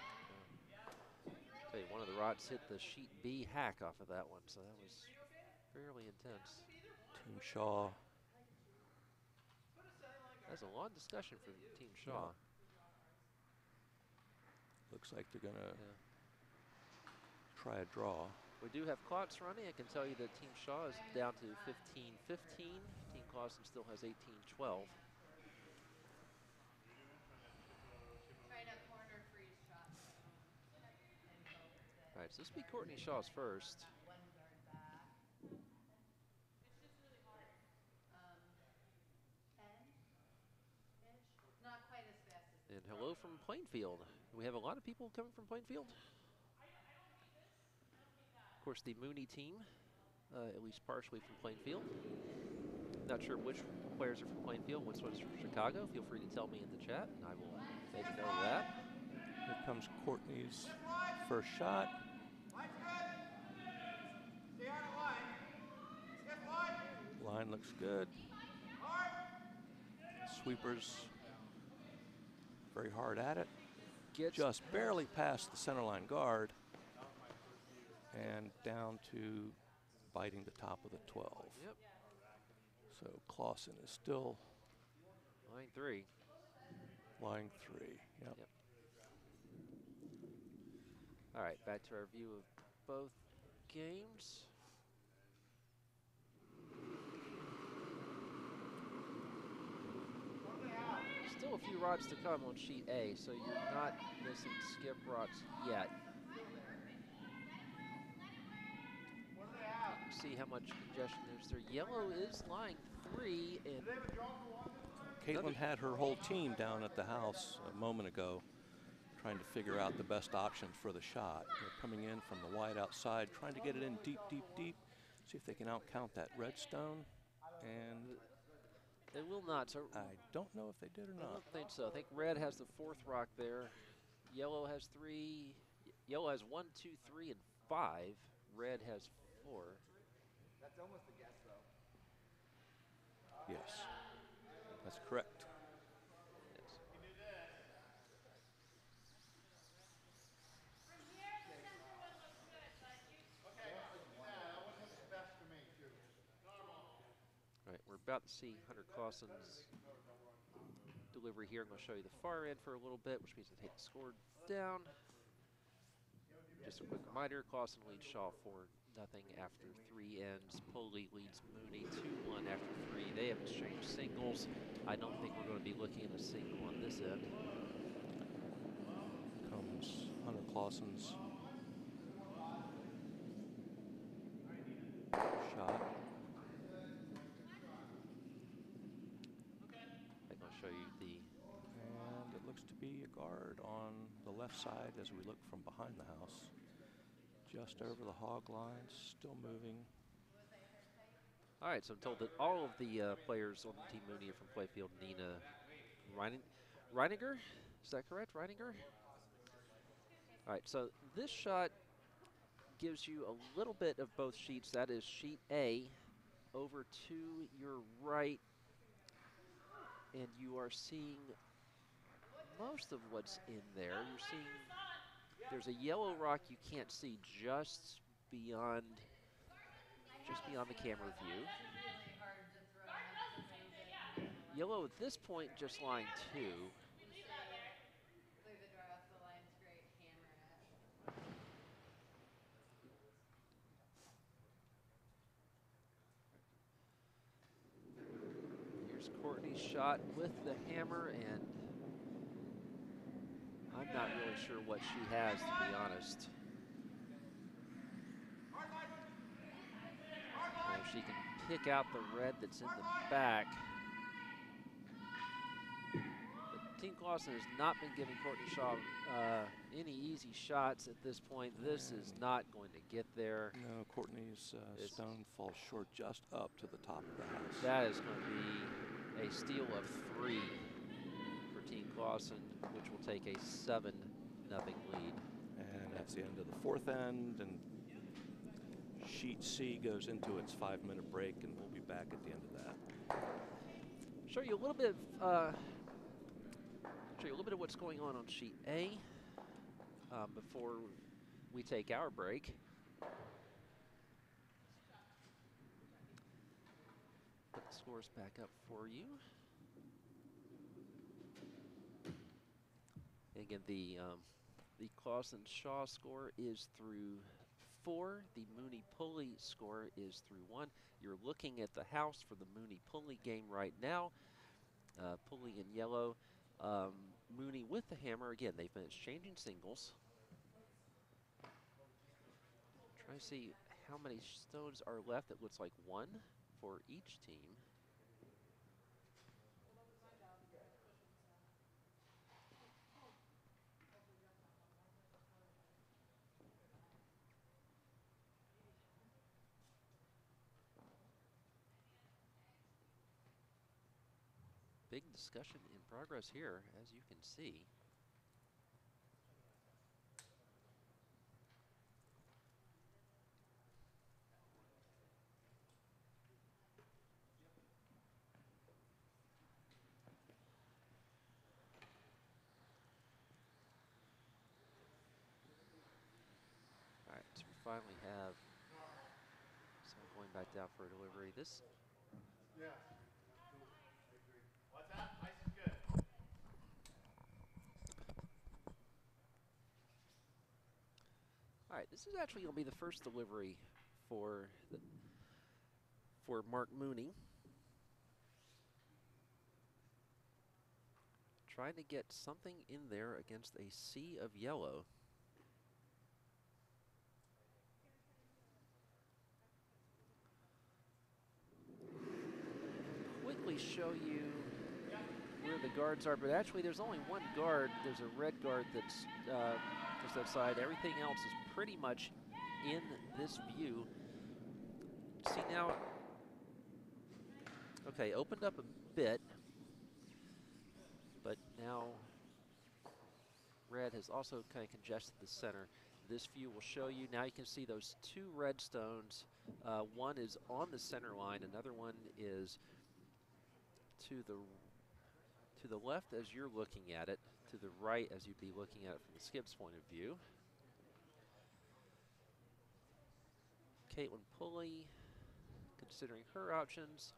Tell you, one of the rods hit the sheet B hack off of that one, so that was fairly intense. Team Shaw. That's a long discussion for Team Shaw. Looks like they're going to try a draw. We do have clocks running. I can tell you that Team Shaw is down to 15-15. Team Clausen still has 18-12. All right, so this will be Courtney Shaw's first. And hello from Plainfield. We have a lot of people coming from Plainfield. Of course, the Mooney team, at least partially from Plainfield. Not sure which players are from Plainfield, which one's from Chicago. Feel free to tell me in the chat, and I will make a note of that. Here comes Courtney's first shot. Line looks good. Sweepers very hard at it. Just barely past the center line guard and down to biting the top of the 12. Yep. So Clausen is still line 3. Line 3. Yep. All right, back to our view of both games. Still a few rods to come on sheet A, so you're not missing skip rods yet. You can see how much congestion there's there. Yellow is line 3, and Caitlin had her whole team down at the house a moment ago trying to figure out the best options for the shot. They're coming in from the wide outside, trying to get it in deep, deep, deep, see if they can outcount that redstone, and they will not. So I don't know if they did or not. I don't think so. I think red has the 4th rock there. Yellow has 3. Yellow has 1, 2, 3, and 5. Red has 4. That's almost a guess, though. Yes, that's correct. Yes. All right, we're about to see Hunter Clausen's delivery here. I'm going to show you the far end for a little bit, which means to take the score down. Just a quick reminder, Clausen leads Shaw 4-0 after 3 ends. Pulley leads Mooney 2-1 after 3. They have exchanged singles. I don't think we're going to be looking at a single on this end. Comes Hunter Clausen's shot. I'm going to show you the... And it looks to be a guard on the left side as we look from behind the house. Just over the hog line, still moving. All right, so I'm told that all of the players on Team Mooney are from Playfield. Nina Reininger, is that correct, Reininger? All right, so this shot gives you a little bit of both sheets. That is sheet A over to your right, and you are seeing most of what's in there. You're seeing there's a yellow rock you can't see just beyond the camera view. Yellow at this point just line 2. Here's Courtney's shot with the hammer, and I'm not really sure what she has, to be honest. If she can pick out the red that's in the back. But Team Clausen has not been giving Courtney Shaw any easy shots at this point. This is not going to get there. No, Courtney's stone falls short just up to the top of the house. That is going to be a steal of 3 for Team Clausen, which will take a 7-0 lead. And that's the end of the 4th end, and Sheet C goes into its 5-minute break, and we'll be back at the end of that. Show you a little bit of what's going on sheet A before we take our break. Put the scores back up for you. Again, the Clausen-Shaw score is through 4. The Mooney-Pulley score is through 1. You're looking at the house for the Mooney-Pulley game right now. Pulley in yellow. Mooney with the hammer. Again, they've been exchanging singles. Try to see how many stones are left. It looks like 1 for each team. Big discussion in progress here, as you can see. All right, so we finally have someone going back down for a delivery. This. Yeah. What's that? Ice is good. All right, this is actually going to be the first delivery for Mark Mooney. Trying to get something in there against a sea of yellow. Quickly show you where the guards are, but actually there's only one guard. There's a red guard that's just outside. Everything else is pretty much in this view. See now, okay, opened up a bit, but now red has also kind of congested the center. This view will show you, now you can see those 2 red stones. One is on the center line, another one is to the left as you're looking at it, to the right as you'd be looking at it from the skip's point of view. Caitlin Pulley considering her options.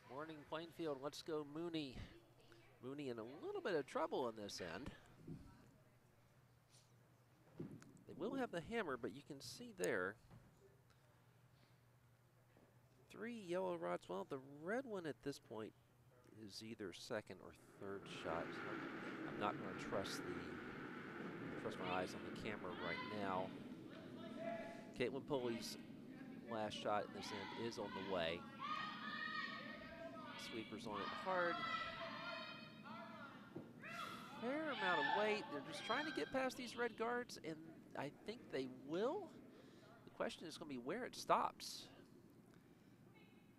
Morning Plainfield, let's go Mooney. Mooney in a little bit of trouble on this end. They will have the hammer, but you can see there 3 yellow rods. Well, the red one at this point is either second or third shot. So I'm not going to trust my eyes on the camera right now. Caitlin Pulley's last shot in this end is on the way. Sweeper's on it hard. Fair amount of weight. They're just trying to get past these red guards, and I think they will. The question is going to be where it stops.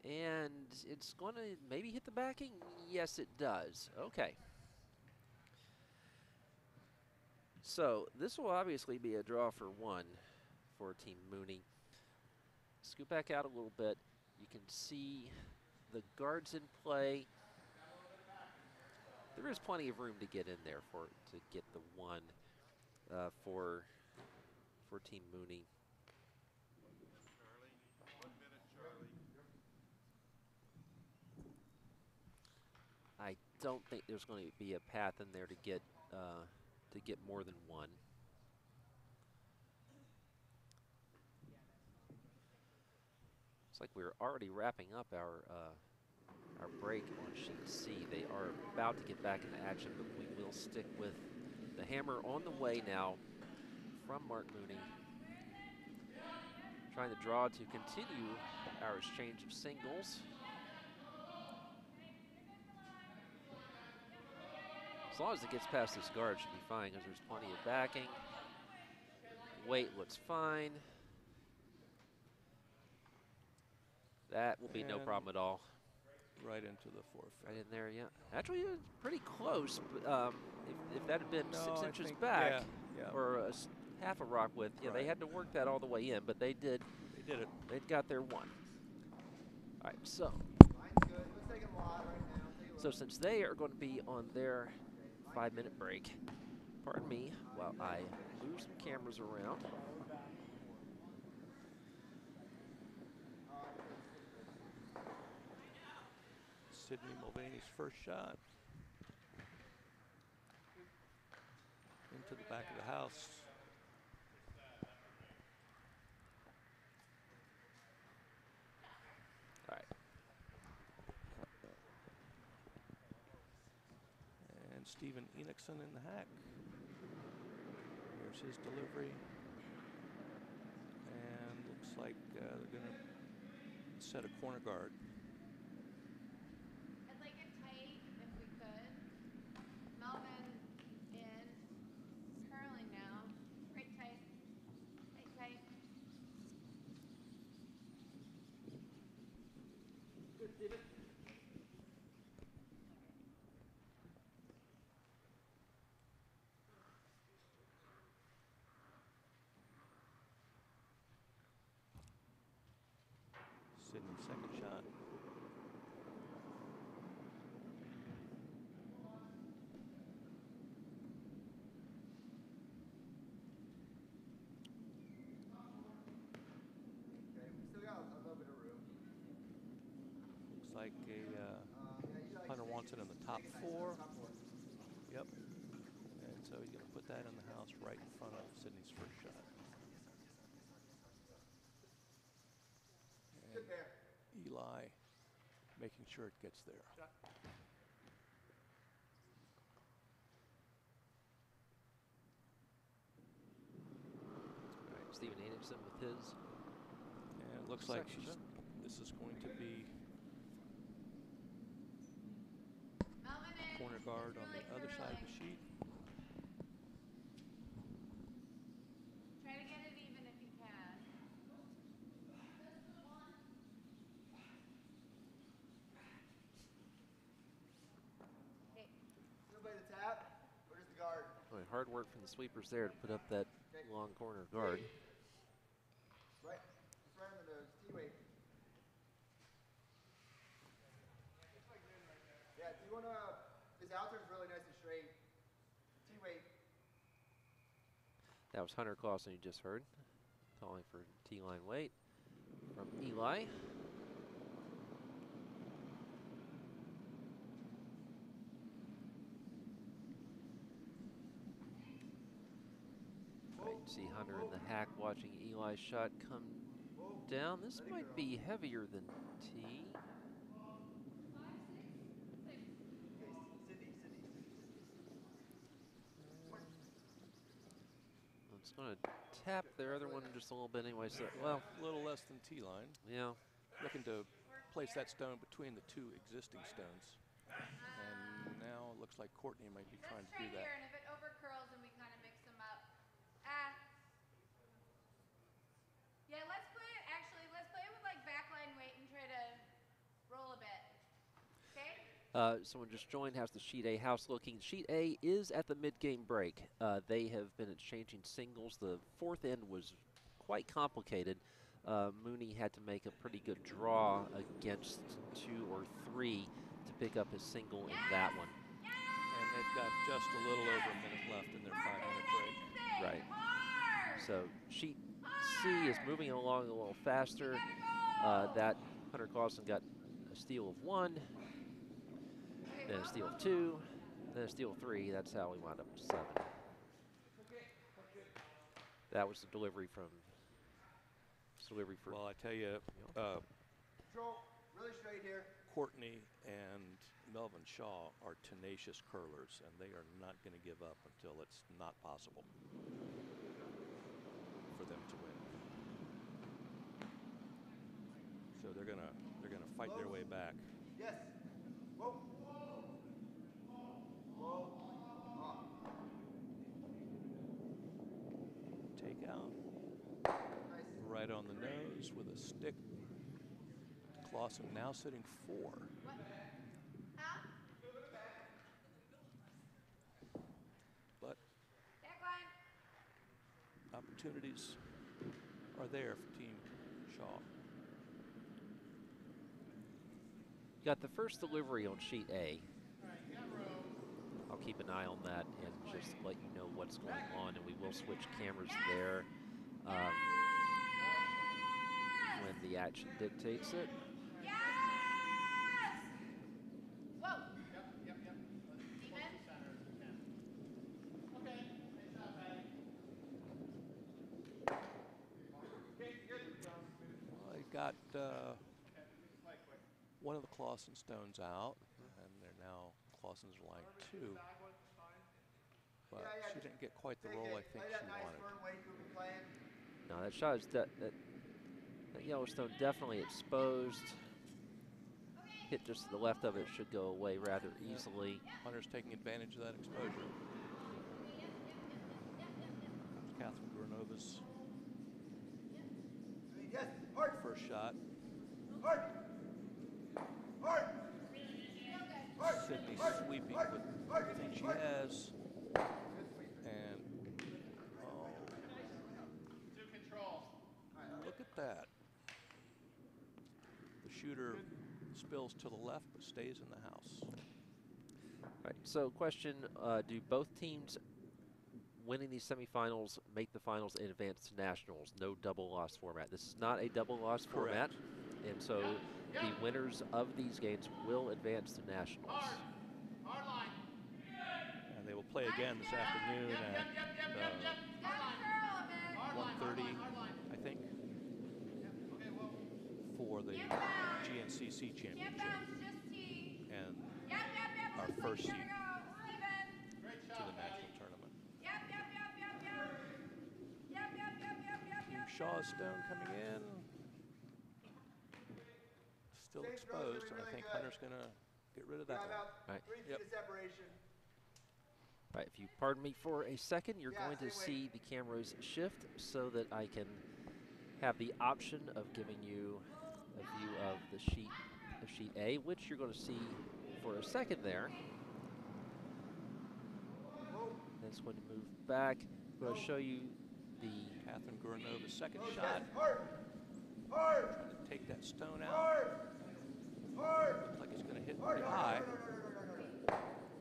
And it's going to maybe hit the backing? Yes, it does. Okay. So this will obviously be a draw for 1 for Team Mooney. Scoot back out a little bit. You can see the guards in play. There is plenty of room to get in there to get the 1 for Team Mooney. Charlie, 1 minute, Charlie. I don't think there's going to be a path in there to get more than 1. Looks like we're already wrapping up our break on sheet C. They are about to get back into action, but we will stick with the hammer on the way now from Mark Mooney. Trying to draw to continue our exchange of singles. As long as it gets past this guard, should be fine because there's plenty of backing. Weight looks fine. That will be no And problem at all. right into the forfeit. Right in there, yeah. Actually, it was pretty close. But, if that had been No, 6 I inches think- back yeah. or half a rock width, yeah, they Right. had to work that all the way in, but they did. They did it. They'd got their one. All right, so Mine's good. Looks like a lot right now. Take a so look. since they are going to be on their 5-minute break, pardon me while I move some cameras around. Sydney Mulvaney's first shot. Into the back of the house. All right. And Stephen Enochson in the hack. Here's his delivery. And looks like they're going to set a corner guard. I'd like it tight if we could. Melvin in. Curling now. Right tight. Tight, tight. Sydney's second shot. Okay, we still got a little bit of room. Looks like a Yeah, you like Hunter to wants it in the top take it nice, four. top four. Yep. And so he's going to put that in the house right in front of Sydney's first shot. Good bear. Eli making sure it gets there. All right, Stephen Anderson with his. And it looks like Second shot. this is going to be Melvin in. corner guard It's on the really other side of the curling. sheet. Try to get it even if you can. Okay. Still play the tap. Where's the guard? Boy, hard work from the sweepers there to put up that long corner guard. Right. Just right on the nose. T-weight. Yeah, do you want to... This outturn's really nice and straight. T-weight. That was Hunter Clausen you just heard, calling for T-line weight from Eli. Right, see Hunter in the hack watching Eli's shot come down. This might be heavier than T. It's going to tap their other one just a little bit anyway. So, well, A little less than T-line. yeah. Looking to place that stone between the two existing stones. And now it looks like Courtney might be trying Let's to try do here, that. and if it overcurls, then we kind of mix them up. Ah. Yeah, let's play it. Actually, let's play it with like backline weight and try to roll a bit. Okay. Someone just joined. How's the Sheet A house looking? Sheet A is at the mid-game break. They have been exchanging singles. The fourth end was quite complicated. Mooney had to make a pretty good draw against 2 or 3 to pick up his single in that one. And they've got just a little over a minute left in their 5-minute break. Right. So Sheet C is moving along a little faster. That Hunter Clausen got a steal of 1, then a steal of 2, then a steal of 3. That's how we wound up with 7. That was the delivery from. Delivery for. Well, I tell you, Control. Really straight here. Courtney and Melvin Shaw are tenacious curlers, and they are not going to give up until it's not possible for them to win. So they're gonna fight their way back. Yes. Whoa. Whoa. Take out. Nice. Right on the nose with a stick. Clausen now sitting 4. Huh? But Backline. opportunities are there for Team Shaw. Got the first delivery on sheet A. I'll keep an eye on that and just let you know what's going on, and we will switch cameras there when the action dictates it. Yes! Whoa! Yep. Demon? Well, they got one of the Clausen stones out, and they're now Clausen's line 2. But she didn't get quite the roll I think she wanted. No, that shot is that Yellowstone definitely exposed. Hit just to the left of it, should go away rather easily. Hunter's taking advantage of that exposure. Catherine Granova's first shot. Sydney sweeping with everything she has. And, oh, look at that. The shooter spills to the left but stays in the house. All right, so question, do both teams winning these semifinals make the finals and advance to nationals? No double loss format. This is not a double loss format, and so the winners of these games will advance to nationals. And they will play again this afternoon at 1:30, I think, for the GNCC championship. And our first seed to the national tournament. Shaw's stone coming in. Still exposed, and I think Hunter's going to get rid of that one. Right. 3 feet of separation. Right, if you pardon me for a second, you're going to see the cameras shift so that I can have the option of giving you a view of the sheet A, which you're going to see for a second there. That's going to move back. I'm going to show you the Catherine Guranova's second shot. Trying to take that stone out. Looks like it's going to hit pretty high.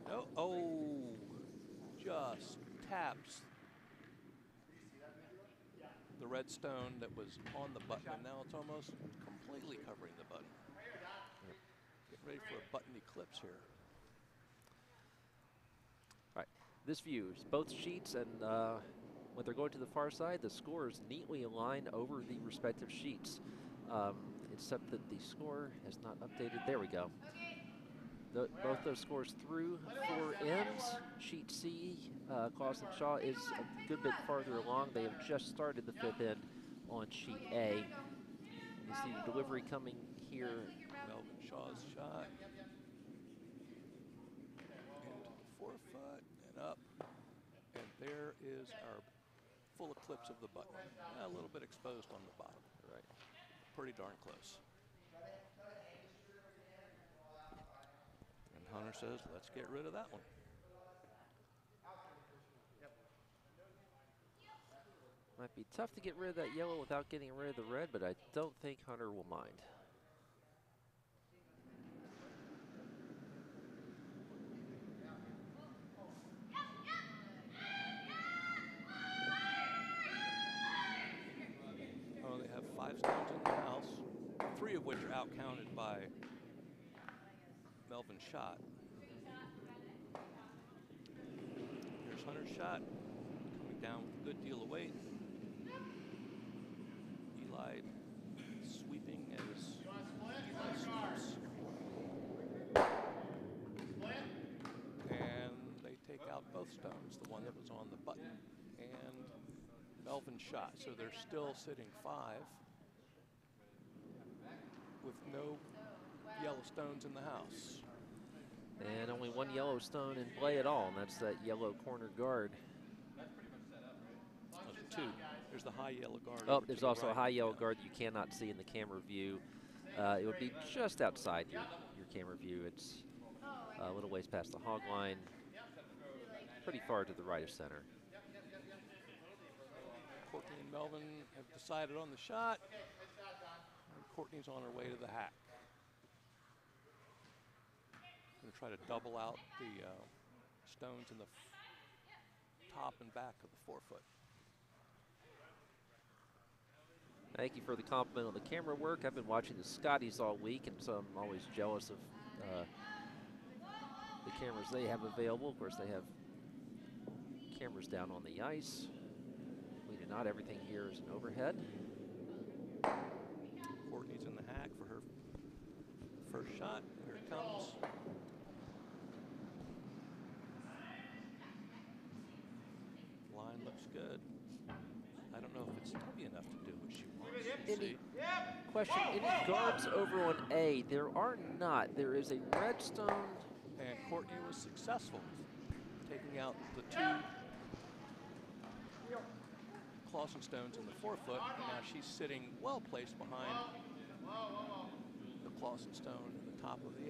No, oh, just taps the red stone that was on the button, and now it's almost completely covering the button. Getting ready for a button eclipse here. Right, this view is both sheets, and when they're going to the far side, the scores neatly align over the respective sheets, except that the score has not updated. There we go. Both those scores through 4 ends. Sheet C, Clausen Shaw is a good bit farther along. They have just started the 5th end on sheet A. You see the delivery coming here. Melvin Shaw's shot. Into the forefoot and up. And there is our full eclipse of the button. A little bit exposed on the bottom. Right. Pretty darn close. And Hunter says, let's get rid of that one. Might be tough to get rid of that yellow without getting rid of the red, but I don't think Hunter will mind. Oh, they have 5 stones in the house, 3 of which are outcounted by Melvin Shot. Here's Hunter's shot, coming down with a good deal of weight. Eli sweeping as Eli sweeps. And they take out both stones, the one that was on the button and Melvin Shot. So they're still sitting 5 with no yellow stones in the house. And only 1 yellow stone in play at all, and that's that yellow corner guard. Those are 2. There's the high yellow guard. Oh, there's also a high yellow guard that you cannot see in the camera view. It would be just outside your camera view. It's a little ways past the hog line, pretty far to the right of center. Courtney and Melvin have decided on the shot. And Courtney's on her way to the hack. Going to try to double out the stones in the top and back of the 4-foot. Thank you for the compliment on the camera work. I've been watching the Scotties all week, and so I'm always jealous of the cameras they have available. Of course, they have cameras down on the ice. We do not. Everything here is an overhead. Courtney's in the hack for her first shot. Here it comes. Line looks good. I don't know if it's heavy enough to do what she wants. Any question? Any guards over on A? There are not. There is a redstone. And Courtney was successful, taking out the 2 Clausen stones in the 4-foot. And now she's sitting well placed behind the Clausen stone at the top of the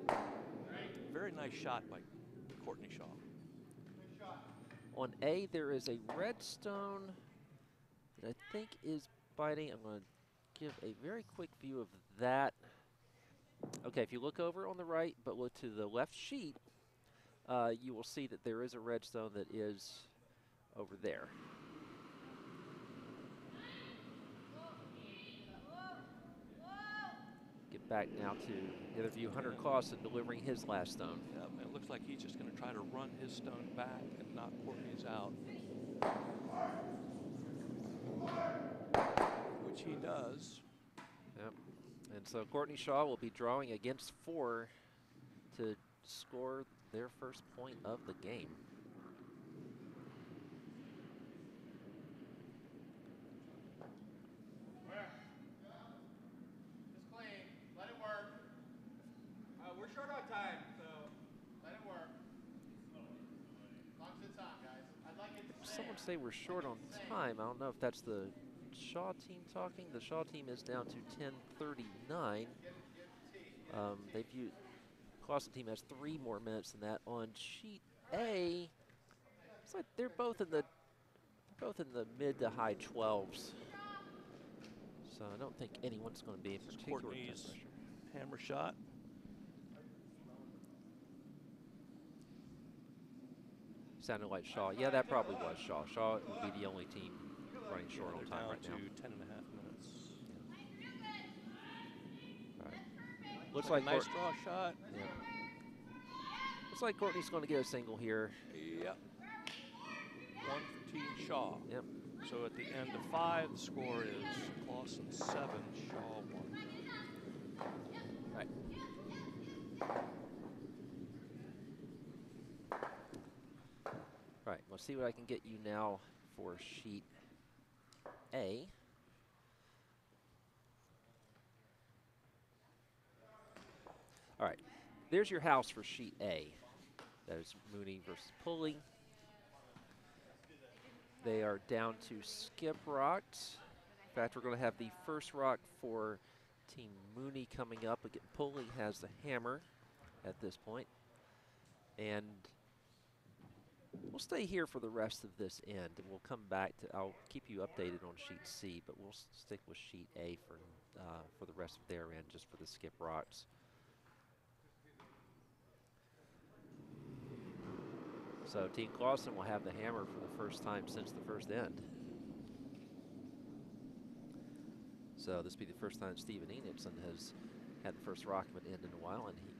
8-foot. Very nice shot by Courtney Shaw. On A, there is a redstone that I think is biting. I'm going to give a very quick view of that. Okay, if you look over on the right, but look to the left sheet, you will see that there is a redstone that is over there. Get back now to the other view. Hunter Clausen delivering his last stone. Yeah, it looks like he's just going to try to run his stone back and knock Courtney's out. Which he does. Yep. And so Courtney Shaw will be drawing against 4 to score their first point of the game. Just clean. Let it work. We're short on time, so let it work. Long to the time, guys. I'd like it to Someone say we're short on time. I don't know if that's the Shaw team talking. The Shaw team is down to 10:39. Clausen team has 3 more minutes than that. On sheet A, it's like they're both in the mid to high 12s. So I don't think anyone's going to be in particular Courtney's pressure. hammer shot. Sounded like Shaw. Yeah, that probably was Shaw. Shaw would be the only team running short on They're time down right to now. 10 and a half minutes. All right. Looks Like like a nice draw shot. Yeah. Looks like Courtney's going to get a single here. Yep. 1 for Team Shaw. Yep. So at the end of 5, the score is Clausen 7, Shaw 1. Right. All right, let's see what I can get you now for sheet A. All right, there's your house for sheet A. That is Mooney versus Pulley. They are down to skip rocks. In fact, we're going to have the first rock for Team Mooney coming up. Again, Pulley has the hammer at this point. And we'll stay here for the rest of this end, and we'll come back to, I'll keep you updated on sheet C, but we'll stick with sheet A for the rest of their end, just for the skip rocks. So Team Clausen will have the hammer for the first time since the first end. So this will be the first time Steven Enidson has had the first rock of an end in a while, and he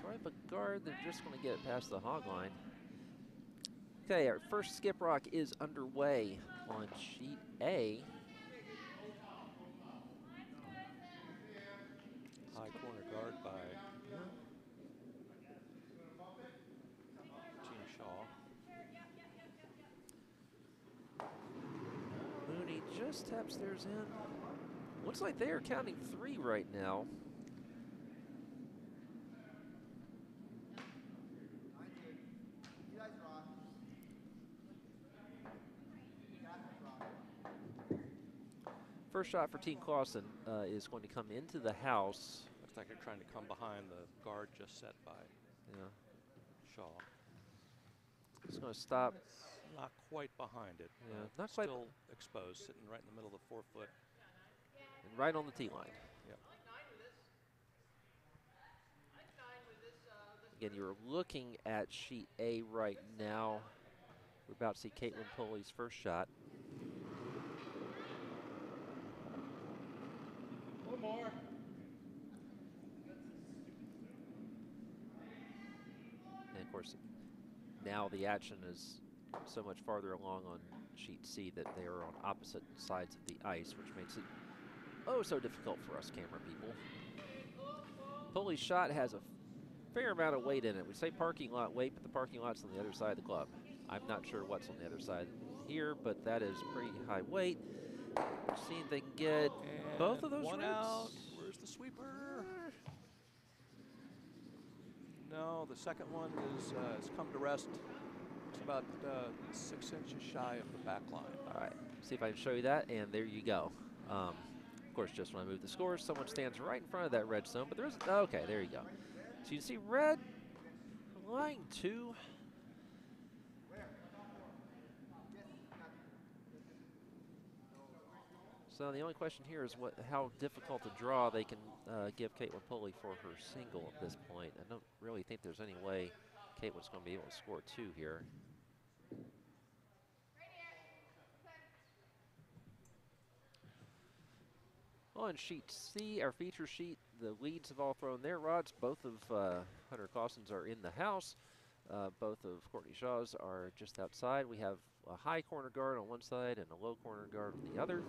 Troy Begard, they're just going to get it past the hog line. Okay, our first skip rock is underway on sheet A. High corner guard by Team Shaw. Mooney just taps theirs in. Looks like they are counting 3 right now. First shot for Team Clausen is going to come into the house. Looks like they're trying to come behind the guard just set by Shaw. It's going to stop. Not quite behind it. Yeah, not quite. Still exposed, sitting right in the middle of the 4-foot. And right on the tee line. Yep. Again, you're looking at sheet A right now. We're about to see Caitlin Pulley's first shot. One more. And of course, now the action is so much farther along on sheet C that they are on opposite sides of the ice, which makes it oh so difficult for us camera people. Pulley's shot has a fair amount of weight in it. We say parking lot weight, but the parking lot's on the other side of the club. I'm not sure what's on the other side here, but that is pretty high weight. See if they can get And both of those one roots. out. Where's the sweeper? No, the second one is has come to rest. It's about 6 inches shy of the back line. All right, see if I can show you that, and there you go. Of course, just when I move the scores, someone stands right in front of that red zone, but there is, okay, there you go. So you see red, line 2. So the only question here is how difficult a draw they can give Caitlin Pulley for her single at this point. I don't really think there's any way Caitlin's going to be able to score 2 here. On sheet C, our feature sheet, the leads have all thrown their rods. Both of Hunter Clausen's are in the house. Both of Courtney Shaw's are just outside. We have a high corner guard on one side and a low corner guard on the other.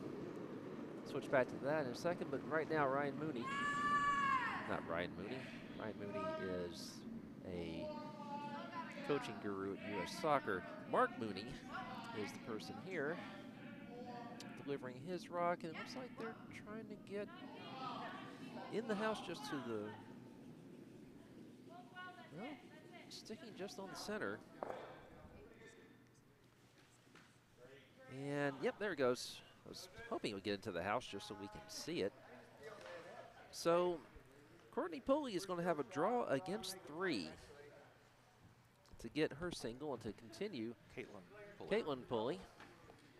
Switch back to that in a second, but right now Ryan Mooney Ryan Mooney is a coaching guru at U.S. Soccer. Mark Mooney is the person here delivering his rock, and it looks like they're trying to get in the house just to the, well, sticking just on the center. And yep, there it goes. I was hoping it would get into the house just so we can see it. So Courtney Pulley is going to have a draw against 3 to get her single and to continue. Caitlin Pulley.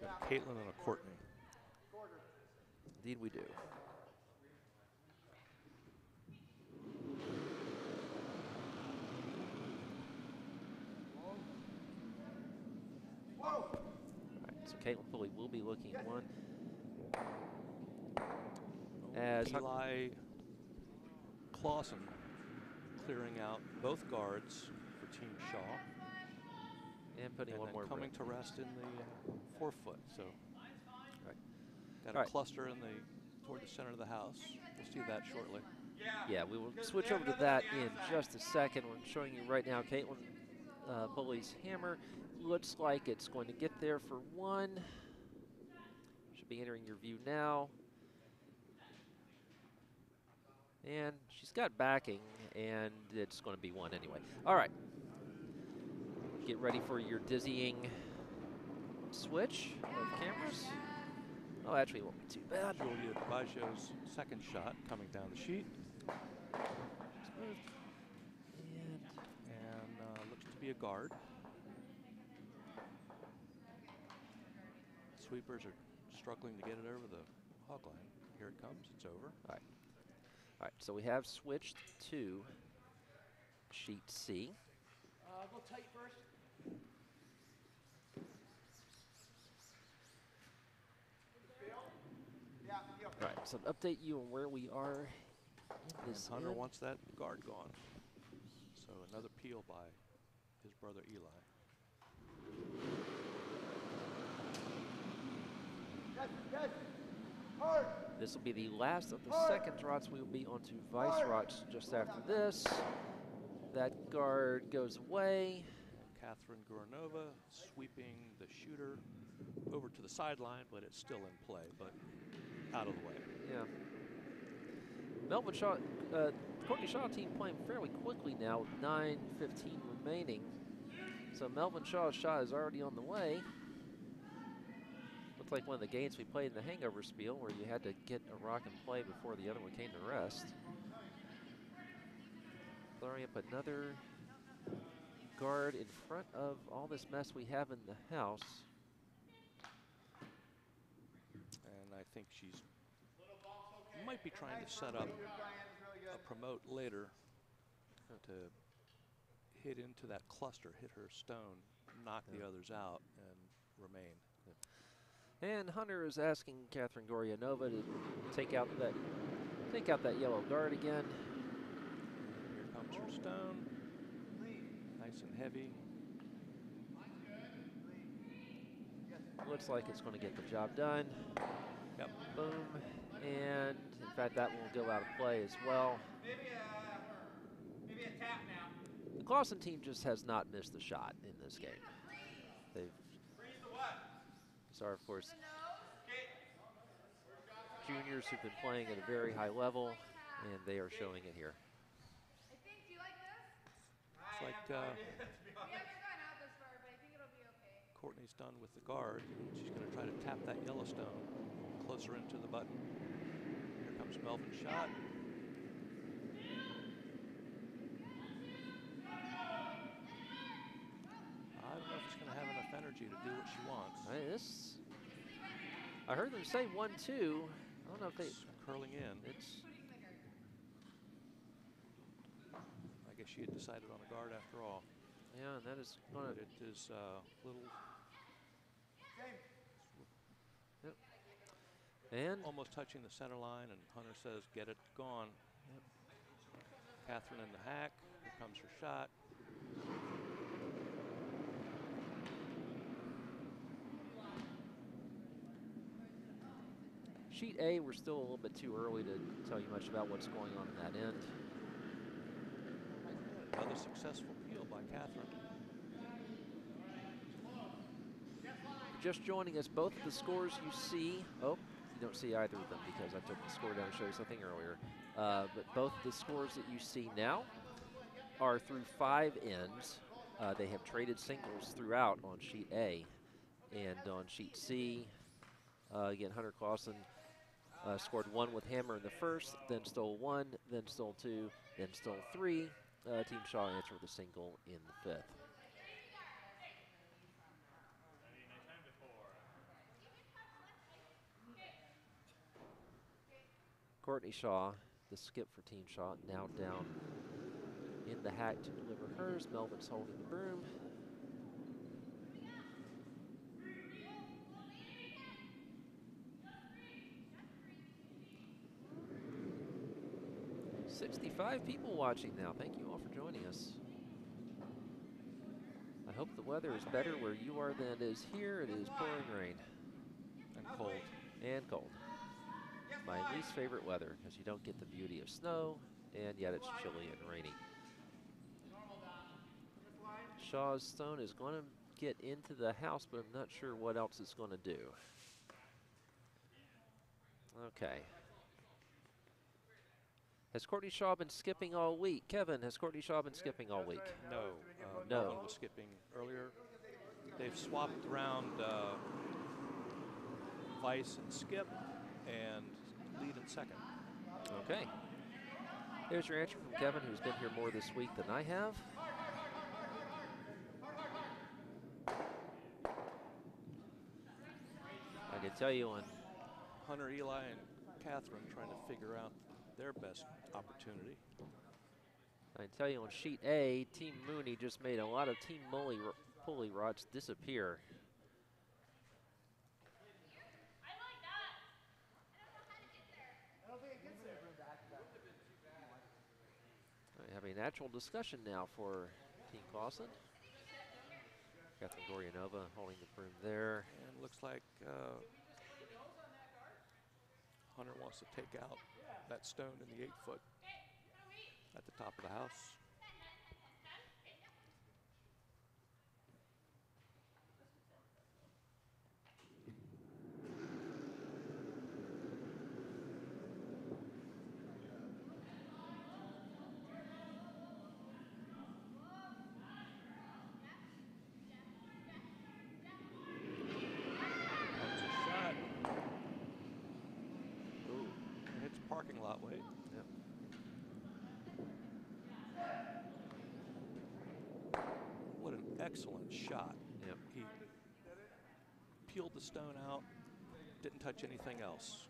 Got Caitlin and a Courtney. Indeed we do. All right, so Caitlin Pulley will be looking at one. As Eli Clausen clearing out both guards for Team Shaw. And putting and one then more coming red. to rest in the 4-foot. So Right. got All a right. cluster in toward the center of the house. We'll see that shortly. Yeah, we will switch over to that in just a second. We're showing you right now Caitlin Pulley's hammer. Looks like it's going to get there for 1. Should be entering your view now. And she's got backing, and it's going to be 1 anyway. All right. Get ready for your dizzying switch of cameras. Oh, actually, it won't be too bad. Julia Baggio's second shot coming down the sheet. Smooth. And looks to be a guard. Sweepers are struggling to get it over the hog line. Here it comes. It's over. All right. All right, so we have switched to sheet C. Go tight first. All right, so to update you on where we are in this And Hunter end. wants that guard gone. So another peel by his brother Eli. Yes. Hard. This will be the last of the second rots. We will be onto vice rots just after this. That guard goes away. Catherine Guranova sweeping the shooter over to the sideline, but it's still in play, but out of the way. Yeah. Melvin Shaw, Courtney Shaw team playing fairly quickly now with 9:15 remaining. So Melvin Shaw's shot is already on the way. It's like one of the games we played in the Hangover Spiel where you had to get a rock in play before the other one came to rest. Throwing up another guard in front of all this mess we have in the house. And I think she's might be trying to set up a promote later to hit into that cluster, hit her stone, knock the others out, and remain. And Hunter is asking Catherine Goryanova to take out that yellow guard again. Here comes her stone, nice and heavy. Looks like it's going to get the job done. Yep. Boom. And in fact, that will go out of play as well. Maybe a tap now. The Clausen team just has not missed a shot in this game. They've, Freeze the what? these are, of course, juniors who've been playing at a very high level, and they are showing it here. I think, do you like this? It's like We haven't gone out this far, but I think it'll be okay. Courtney's done with the guard. She's going to try to tap that Yellowstone closer into the button. Here comes Melvin's shot. I don't know if she's going to have enough energy to do what she wants. I heard them say 1-2. I don't know if they. It's curling in. It's. I guess she had decided on a guard after all. Yeah, and that is going But to. it is a little And almost touching the center line, and Hunter says, "Get it gone." Yep. Catherine in the hack. Here comes her shot. sheet A, we're still a little bit too early to tell you much about what's going on in that end. Another successful peel by Catherine. Just joining us, both of the scores you see. Oh, you don't see either of them because I took the score down to show you something earlier. But both the scores that you see now are through 5 ends. They have traded singles throughout on sheet A. And on sheet C, again, Hunter Clausen scored 1 with hammer in the first, then stole 1, then stole 2, then stole 3. Team Shaw answered the single in the 5th. Courtney Shaw, the skip for Team Shaw, now down in the hack to deliver hers. Melvin's holding the broom. "65 people watching now. Thank you all for joining us. I hope the weather is better where you are than it is here. It is pouring rain. And cold. And cold. My least favorite weather, because you don't get the beauty of snow, and yet it's chilly and rainy. Shaw's stone is going to get into the house, but I'm not sure what else it's going to do. Okay. Has Courtney Shaw been skipping all week? Kevin, has Courtney Shaw been skipping all week? No. No. Melvin was skipping earlier. They've swapped around Vice and Skip and lead in second. Okay. Here's your answer from Kevin, who's been here more this week than I have. I can tell you on Hunter, Eli, and Catherine trying to figure out their best opportunity. I can tell you on sheet A, Team Mooney just made a lot of Team pulley rods disappear. I have a natural discussion now for Team Clausen. Catherine Goryanova holding the broom there. And looks like Hunter wants to take out that stone in the 8-foot at the top of the house. Comes a shot. parking lot wait. Yep. What an excellent shot. Yep. He peeled the stone out, didn't touch anything else.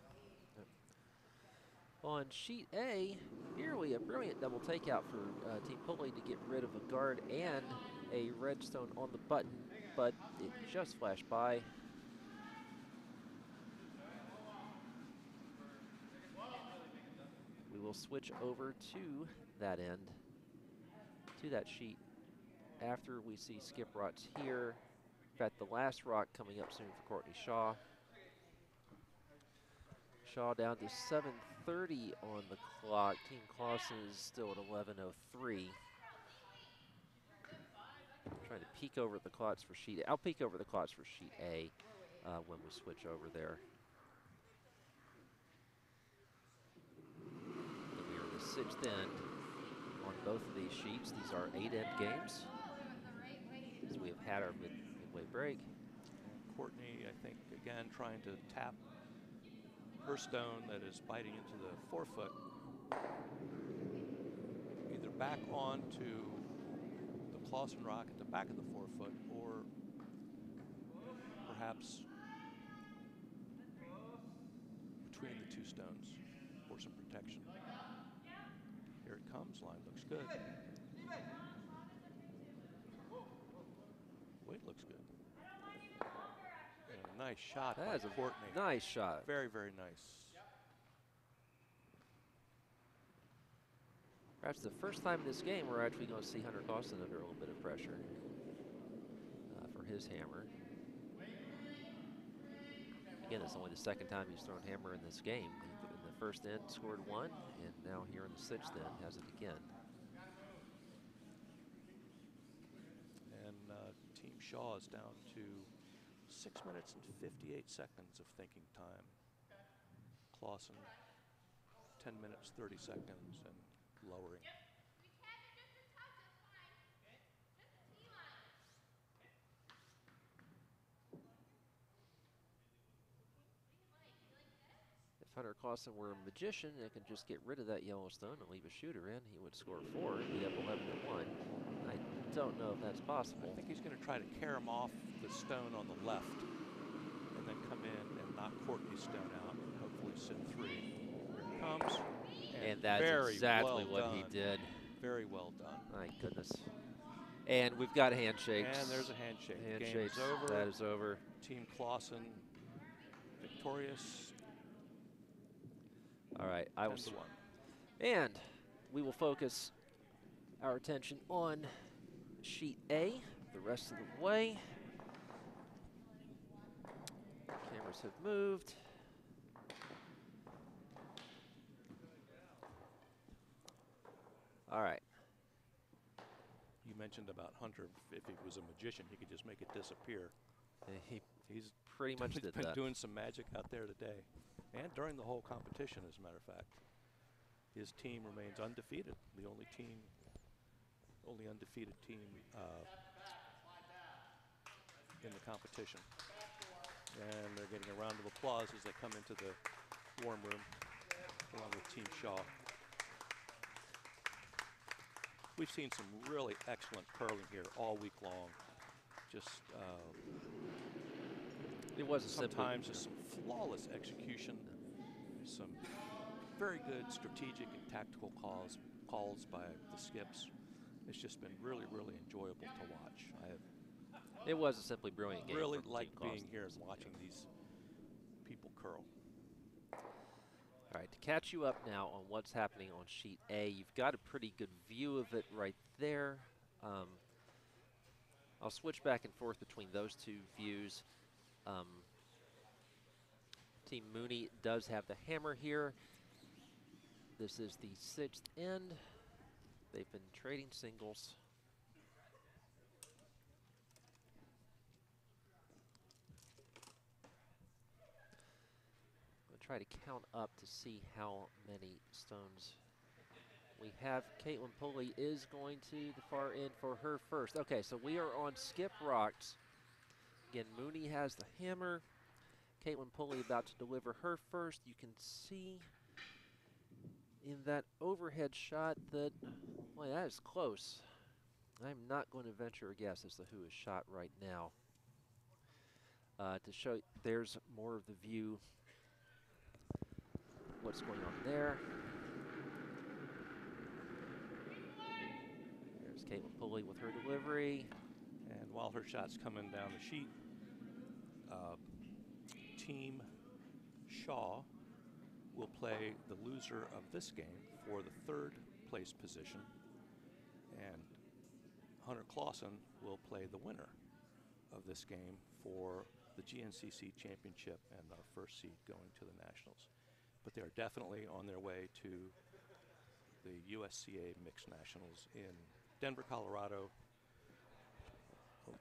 On sheet A, nearly a brilliant double takeout for Team Pulley to get rid of a guard and a red stone on the button, but it just flashed by. We will switch over to that end, to that sheet, after we see skip rots here. In fact, the last rock coming up soon for Courtney Shaw. Shaw down to 7:30 on the clock. Team Clausen is still at 11:03. Trying to peek over the clots for sheet A. I'll peek over the clots for sheet A when we switch over there. And we are in the 6th end on both of these sheets. These are 8-end games, as we have had our midway break. And Courtney, I think, again, trying to tap her stone that is biting into the 4-foot, either back onto the Clausen rock at the back of the 4-foot, or perhaps between the two stones for some protection. Here it comes, line looks good. Weight looks good. And a nice shot by Courtney. Nice shot. Very, very nice. Perhaps the first time in this game we're actually going to see Hunter Clausen under a little bit of pressure for his hammer. Again, it's only the second time he's thrown hammer in this game. In the first end, scored 1, and now here in the 6th end, has it again. And Team Shaw is down to 6 minutes and 58 seconds of thinking time. Clausen, 10 minutes, 30 seconds, and lowering. If Hunter Clausen were a magician and could just get rid of that yellow stone and leave a shooter in, he would score 4 and be up 11-1. I don't know if that's possible. I think he's going to try to carry him off the stone on the left and then come in and knock Courtney's stone out and hopefully sit 3. Here it comes. And that's exactly what he did. Very well done. My goodness. And we've got handshakes. And there's a handshake. Handshakes. Game is over. That is over. Team Clausen victorious. All right. I will. 10-1. And we will focus our attention on sheet A the rest of the way. Cameras have moved. All right. You mentioned about Hunter, if he was a magician, he could just make it disappear. He's pretty much did been that. doing some magic out there today, and during the whole competition, as a matter of fact. His team remains undefeated, the only undefeated team in the competition. And they're getting a round of applause as they come into the warm room, along with Team Shaw. We've seen some really excellent curling here all week long. Just it wasn't sometimes just some flawless execution, some very good strategic and tactical calls by the skips. It's just been really, really enjoyable to watch. It was a simply brilliant game. Really liked being here and watching these people curl. All right, to catch you up now on what's happening on sheet A, you've got a pretty good view of it right there. I'll switch back and forth between those two views. Team Mooney does have the hammer here. This is the 6th end. They've been trading singles. Try to count up to see how many stones we have. Caitlin Pulley is going to the far end for her first. Okay, so we are on skip rocks. Again, Mooney has the hammer. Caitlin Pulley about to deliver her first. You can see in that overhead shot that, boy, that is close. I'm not going to venture a guess as to who is shot right now. To show, there's more of the view, what's going on there. There's Caitlin Pulley with her delivery. And while her shot's coming down the sheet, Team Shaw will play the loser of this game for the third place position, and Hunter Clausen will play the winner of this game for the GNCC championship and our first seed going to the Nationals. But they are definitely on their way to the USCA Mixed Nationals in Denver, Colorado.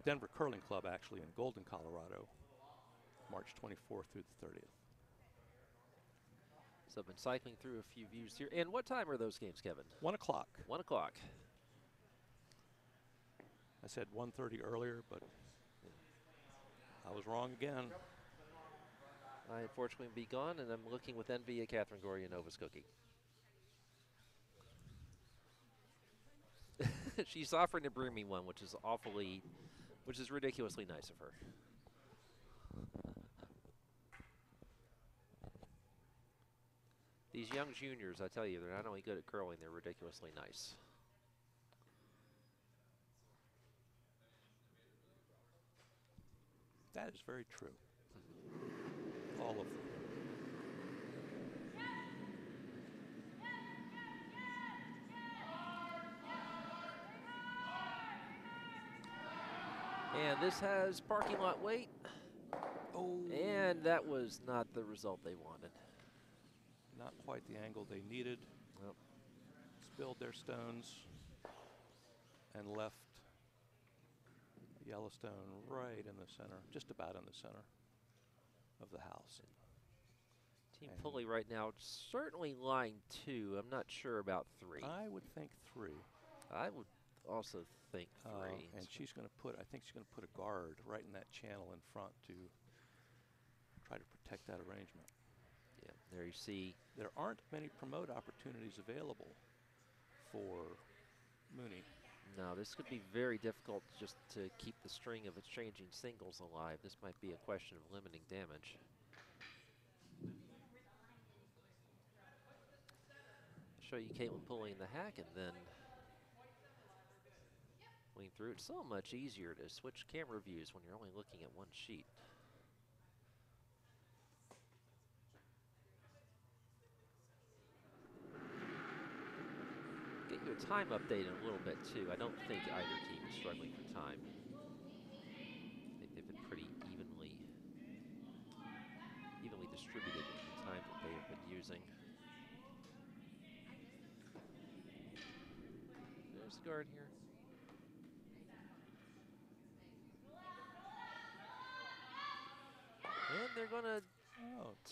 Denver Curling Club, actually, in Golden, Colorado, March 24th through the 30th. So I've been cycling through a few views here. And what time are those games, Kevin? 1 o'clock. 1 o'clock. I said 1:30 earlier, but I was wrong again. I unfortunately will be gone, and I'm looking with envy at Catherine Gorionova's cookie. She's offering to bring me one, which is ridiculously nice of her. These young juniors, I tell you, they're not only good at curling, they're ridiculously nice. That is very true. All of them. And this has parking lot wait. Oh. And that was not the result they wanted. Not quite the angle they needed. Nope. Spilled their stones and left the Yellowstone right in the center, just about in the center of the house. Team And Pulley right now, certainly line 2. I'm not sure about 3. I would think 3. I would also think 3. And she's going to put, I think she's going to put a guard right in that channel in front to try to protect that arrangement. Yeah, there you see. There aren't many promote opportunities available for Mooney. No, this could be very difficult just to keep the string of exchanging singles alive. This might be a question of limiting damage. I'll show you Caitlin Pulley in the hack and then lean through. It's so much easier to switch camera views when you're only looking at one sheet. Get you a time update in a little bit too. I don't think either team is struggling for time. I think they've been pretty evenly distributed in the time that they have been using. There's the guard here. And they're gonna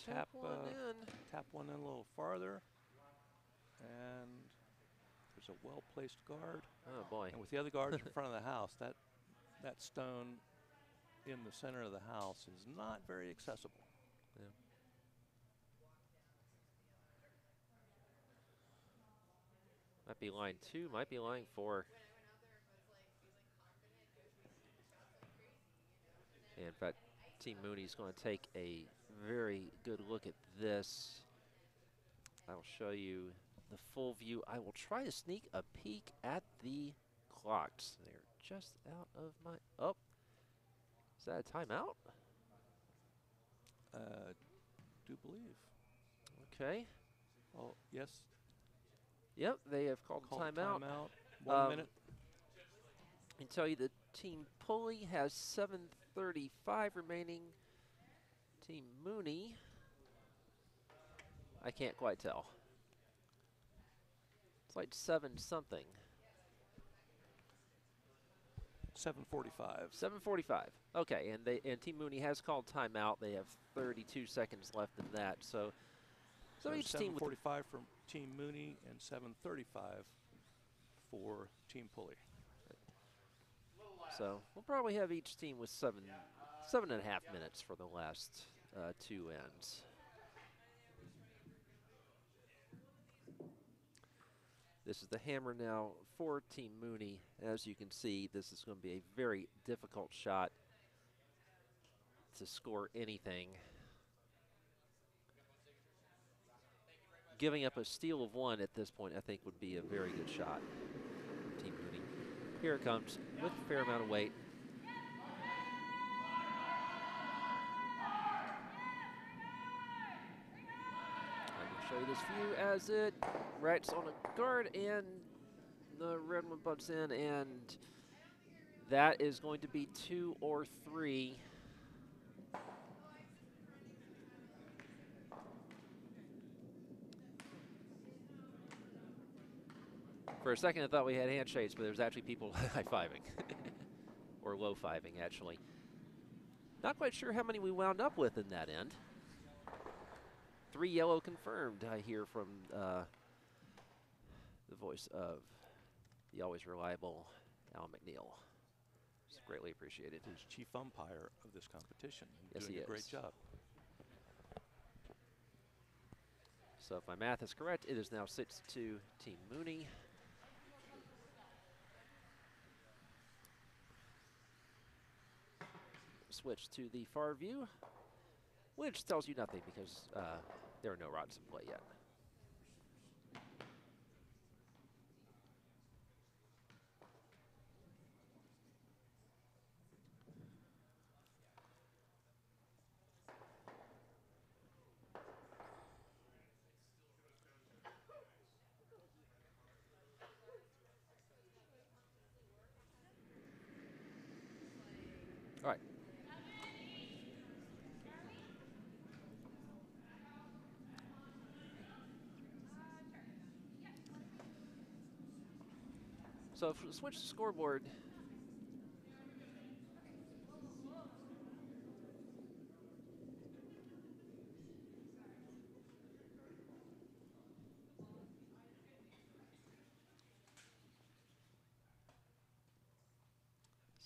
tap one in. Tap one in a little farther. And there's a well-placed guard. Oh boy. And with the other guards in front of the house, that stone in the center of the house is not very accessible. Yeah. Might be line 2, might be line 4. And in fact, Team Mooney's going to take a very good look at this. I'll show you the full view. I will try to sneak a peek at the clocks. They're just out of my... Oh, is that a timeout? Do believe. Okay. Oh, yes. Yep, they have called timeout. 1 minute. I can tell you that Team Pulley has 7:35 remaining. Team Mooney, I can't quite tell. It's like 7 something. 7:45. 7:45. Okay, and Team Mooney has called timeout. They have 32 seconds left in that. So each team with 7:45 for Team Mooney and 7:35 for Team Pulley. So we'll probably have each team with 7.5 minutes for the last 2 ends. This is the hammer now for Team Mooney. As you can see, this is going to be a very difficult shot to score anything. Giving up a steal of one at this point, I think, would be a very good shot for Team Mooney. Here it comes with a fair amount of weight. I will show you this view as it rights on a guard, and the red one butts in, and that is going to be 2 or 3. For a second, I thought we had handshakes, but there's actually people high-fiving. Or low-fiving, actually. Not quite sure how many we wound up with in that end. 3 yellow confirmed, I hear from the voice of the always reliable Al McNeil. It's greatly appreciated. He's chief umpire of this competition. Yes, doing he a great is. job. So if my math is correct, it is now 6-2 Team Mooney. Switch to the far view, which tells you nothing because there are no rods in play yet. All right. So if we switch the scoreboard,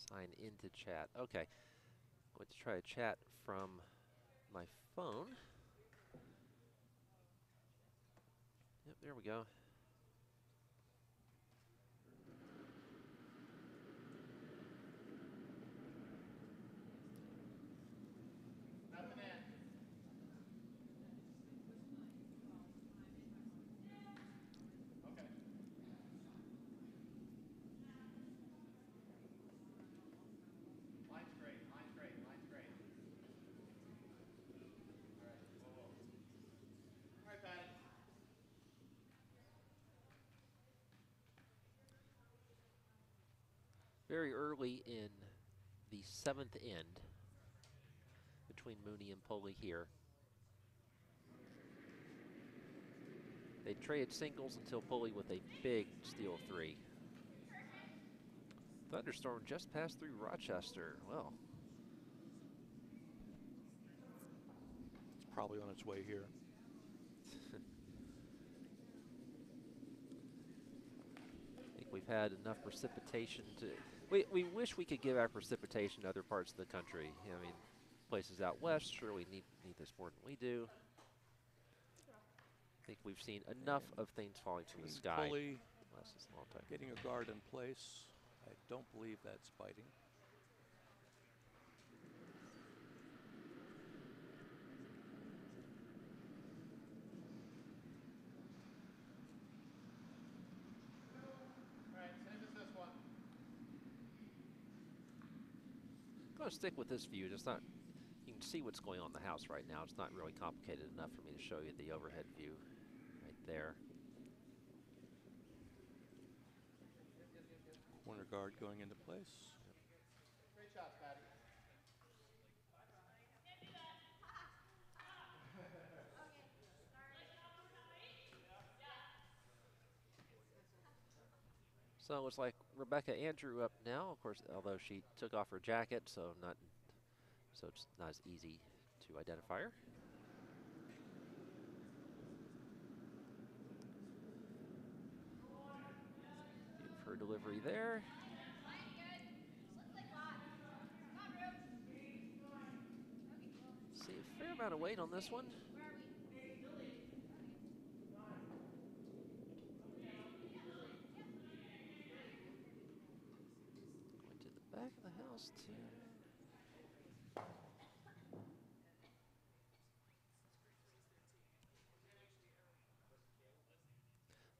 sign into chat. Okay, going to try to chat from my phone. Yep, there we go. Nothing in. Okay. Line's great, line's great, line's great. All right, whoa, whoa. All right, Patty. Very early in the 7th end between Mooney and Poley here. They traded singles until Poley with a big steal 3. Thunderstorm just passed through Rochester. Well, It's probably on its way here. I think we've had enough precipitation to. We wish we could give our precipitation to other parts of the country. I mean, places out west surely need this more than we do. I think we've seen enough of things falling from the sky. Pulley Last this long time. getting a guard in place. I don't believe that's biting. All right, same as this one. I'm going to stick with this view. It's not. You can see what's going on in the house right now. It's not really complicated enough for me to show you the overhead view right there. Corner guard going into place. Great shots, Patty. So it looks like Rebecca Andrew up now. Of course, although she took off her jacket, so it's not as easy to identify her. Her delivery there. See a fair amount of weight on this one. lost two.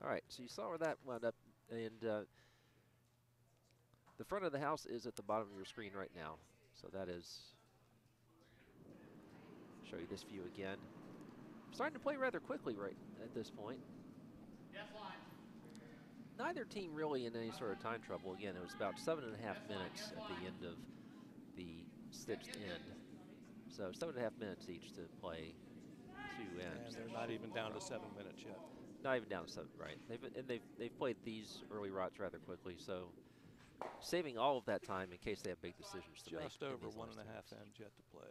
All right, so you saw where that wound up, and the front of the house is at the bottom of your screen right now. So that is, show you this view again. Starting to play rather quickly right at this point. Yes, line. Neither team really in any sort of time trouble. Again, it was about 7.5 minutes at the end of the stitched end. So 7.5 minutes each to play two ends. And they're not even down to 7 minutes yet. Not even down to 7, right? They've played these early rots rather quickly, so saving all of that time in case they have big decisions to make. Just over 1.5 ends yet to play.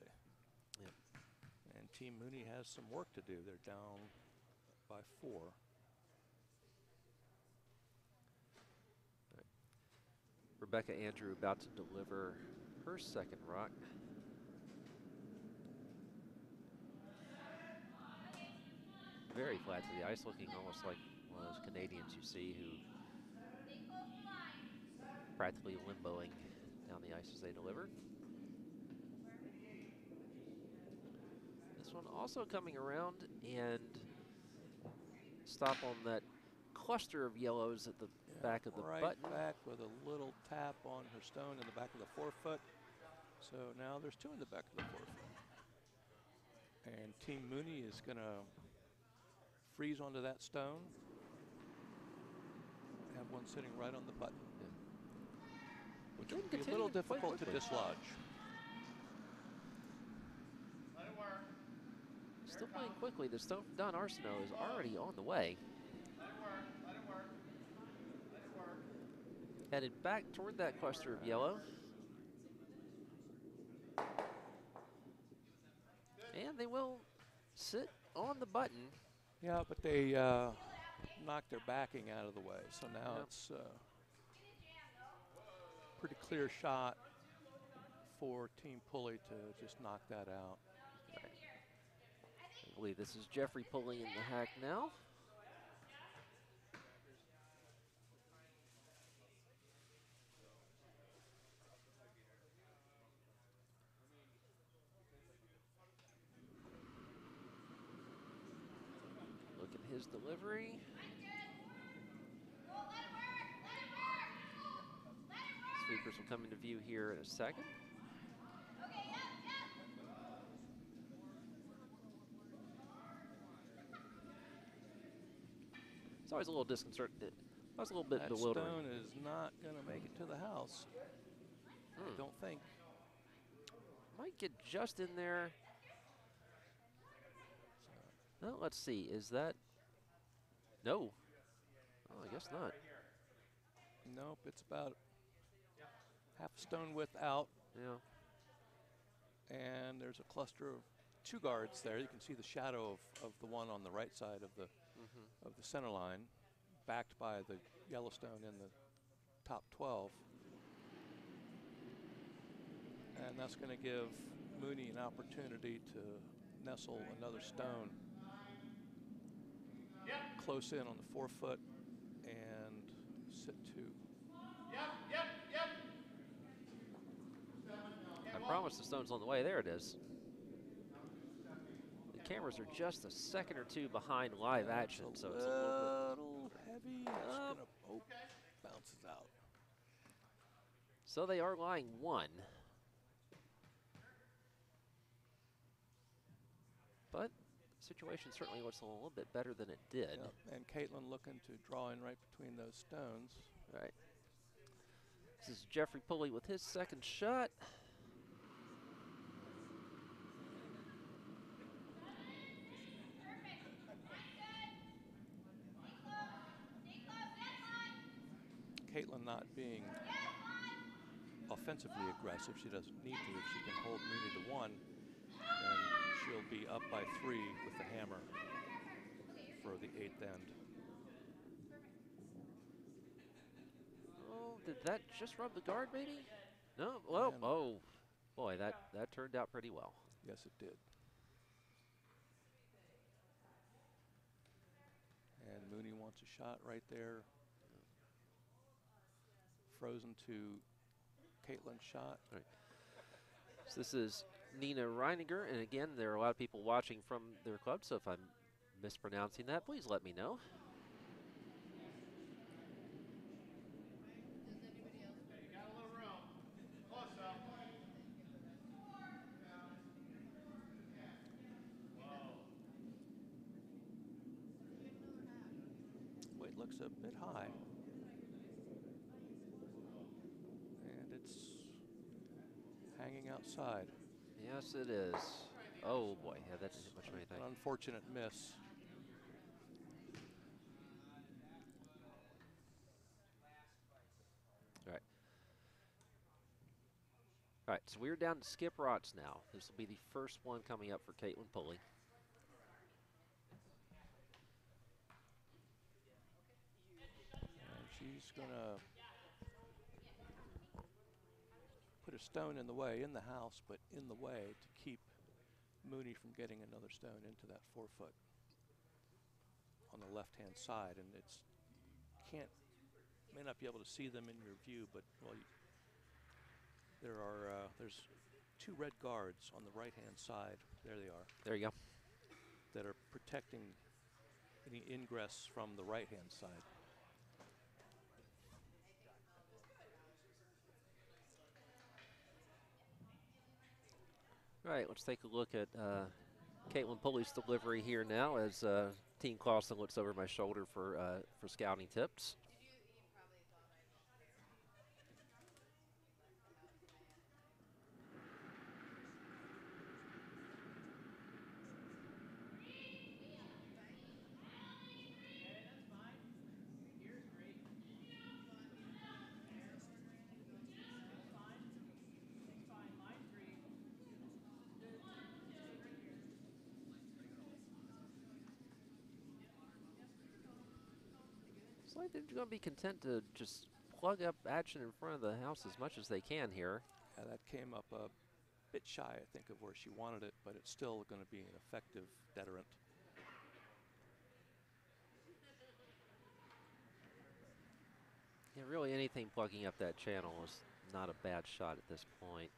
Yep. And Team Mooney has some work to do. They're down by 4. Right. Rebecca Andrew about to deliver her second rock. Very flat to the ice, looking almost like one of those Canadians you see who practically limboing down the ice as they deliver. This one also coming around and stop on that cluster of yellows at the back of the button. Back with a little tap on her stone in the back of the forefoot. So now there's 2 in the back of the forefoot. And Team Mooney is going to freeze onto that stone. Have one sitting right on the button. Which would be a little difficult to dislodge. Let it work. Still playing quickly. The stone from Don Arsenault is already on the way. Let it work. Let it work. Let it work. Headed back toward that cluster of yellow. And they will sit on the button. Yeah, but they knocked their backing out of the way. So now it's pretty clear shot for Team Pulley to just knock that out. Right. I believe this is Jeffrey Pulley in the hack now. Look at his delivery. Sweepers will come into view here in a second. It's always a little disconcerting. I was a little bit That bewildering. stone is not going to make it to the house. I don't think. Might get just in there. Well, let's see. Is that? No. Oh, I guess not. Nope, it's about half a stone width out. Yeah. And there's a cluster of 2 guards there. You can see the shadow of the one on the right side of the center line, backed by the Yellowstone in the top 12. And that's going to give Mooney an opportunity to nestle another stone close in on the forefoot and sit 2. I promise the stone's on the way. There it is. The cameras are just a second or 2 behind live action, so it's a little bit heavy. It's gonna, bounces out. So they are lying 1. But the situation certainly looks a little bit better than it did. Yep. And Caitlin looking to draw in right between those stones. Right. This is Jeffrey Pulley with his second shot. Caitlin not being offensively aggressive. She doesn't need to. If she can hold Mooney to 1, then she'll be up by 3 with the hammer for the 8th end. Oh, did that just rub the guard, maybe? No. Well, oh, boy, that turned out pretty well. Yes, it did. And Mooney wants a shot right there. Frozen to Caitlin's shot. All right. So this is Nina Reiniger, and again, there are a lot of people watching from their club, so if I'm mispronouncing that, please let me know. Weight looks a bit high. And it's hanging outside. Yes, it is. Oh boy, yeah, that didn't hit much of anything. An unfortunate miss. All right. All right, so we're down to skip rots now. This will be the first one coming up for Caitlin Pulley. And she's going to put a stone in the way, in the house, but in the way to keep Mooney from getting another stone into that 4-foot on the left-hand side. And it's, may not be able to see them in your view, but well, there's 2 red guards on the right-hand side. There they are. There you go. That are protecting any ingress from the right-hand side. All right, let's take a look at Caitlin Pulley's delivery here now as Team Clausen looks over my shoulder for scouting tips. Looks like they're going to be content to just plug up action in front of the house as much as they can here. Yeah, that came up a bit shy, I think, of where she wanted it, but it's still going to be an effective deterrent. Yeah, really anything plugging up that channel is not a bad shot at this point.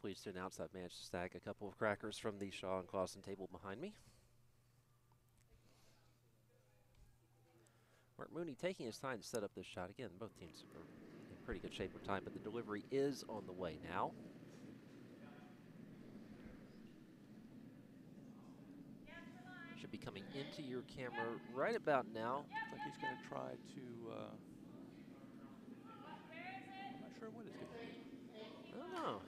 Pleased to announce I've managed to stack a couple of crackers from the Shaw and Clausen table behind me. Mark Mooney taking his time to set up this shot. Again, both teams are in pretty good shape for time, but the delivery is on the way now. Should be coming into your camera right about now. Looks like he's going to try to, I'm not sure what he's going to do. I don't know.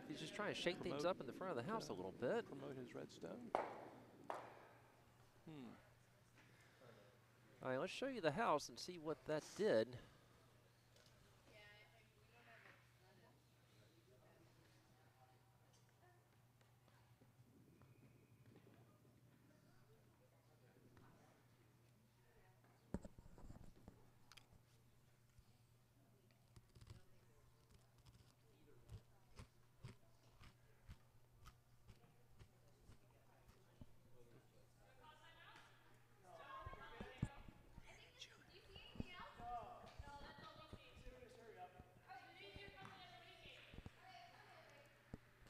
He's just trying to shake things up in the front of the house a little bit. Promote his red stone. All right, let's show you the house and see what that did.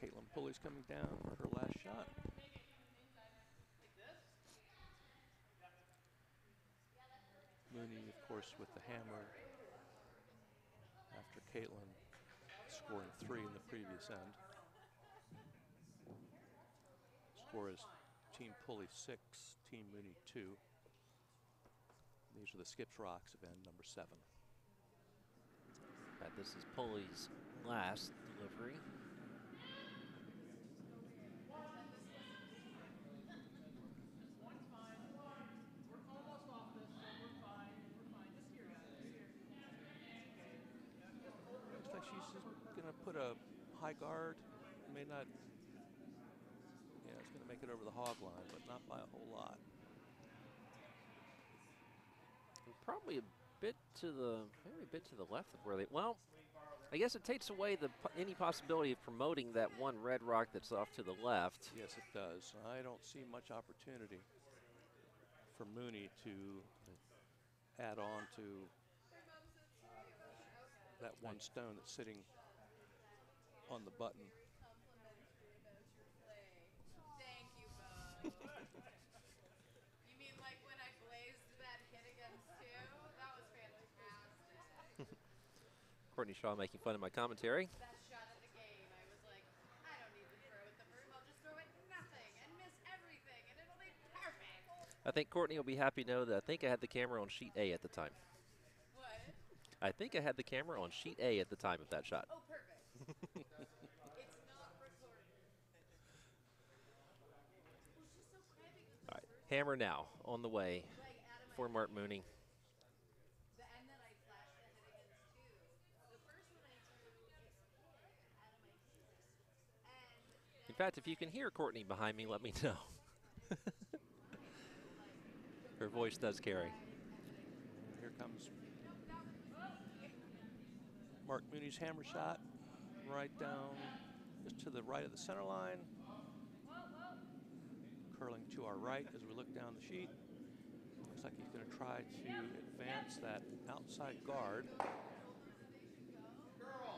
Caitlin Pulley's coming down for her last shot. Mooney, of course, with the hammer after Caitlin scoring 3 in the previous end. Score is Team Pulley 6, Team Mooney 2. These are the skips rocks of end number 7. Right, this is Pulley's last delivery. Looks like she's just going to put a high guard. May not, yeah, it's going to make it over the hog line, but not by a whole lot. Probably a bit to the, maybe a bit to the left of where they, well, I guess it takes away any possibility of promoting that one red rock that's off to the left. Yes, it does. I don't see much opportunity for Mooney to add on to that one stone that's sitting on the button. Complimentary about your play. Thank you, Bo. You mean like when I blazed that hit against two? That was fantastic. Courtney Shaw making fun of my commentary. Best shot of the game. I was like, I don't need to throw at the broom. I'll just throw at nothing and miss everything, and it'll be perfect. I think Courtney will be happy to know that I think I had the camera on sheet A at the time. What? I think I had the camera on sheet A at the time of that shot. Oh, perfect. It's not recorded. Well, she's so cramping with All those right, first hammer now on the way like Adam, for Mark Mooney. the end that I flashed the hit against two. The first one I threw is hit out of my piece. And In fact, if you can hear Courtney behind me, let me know. Her voice does carry. Here comes Mark Mooney's hammer shot, right down just to the right of the center line. Curling to our right as we look down the sheet. Looks like he's going to try to advance that outside guard,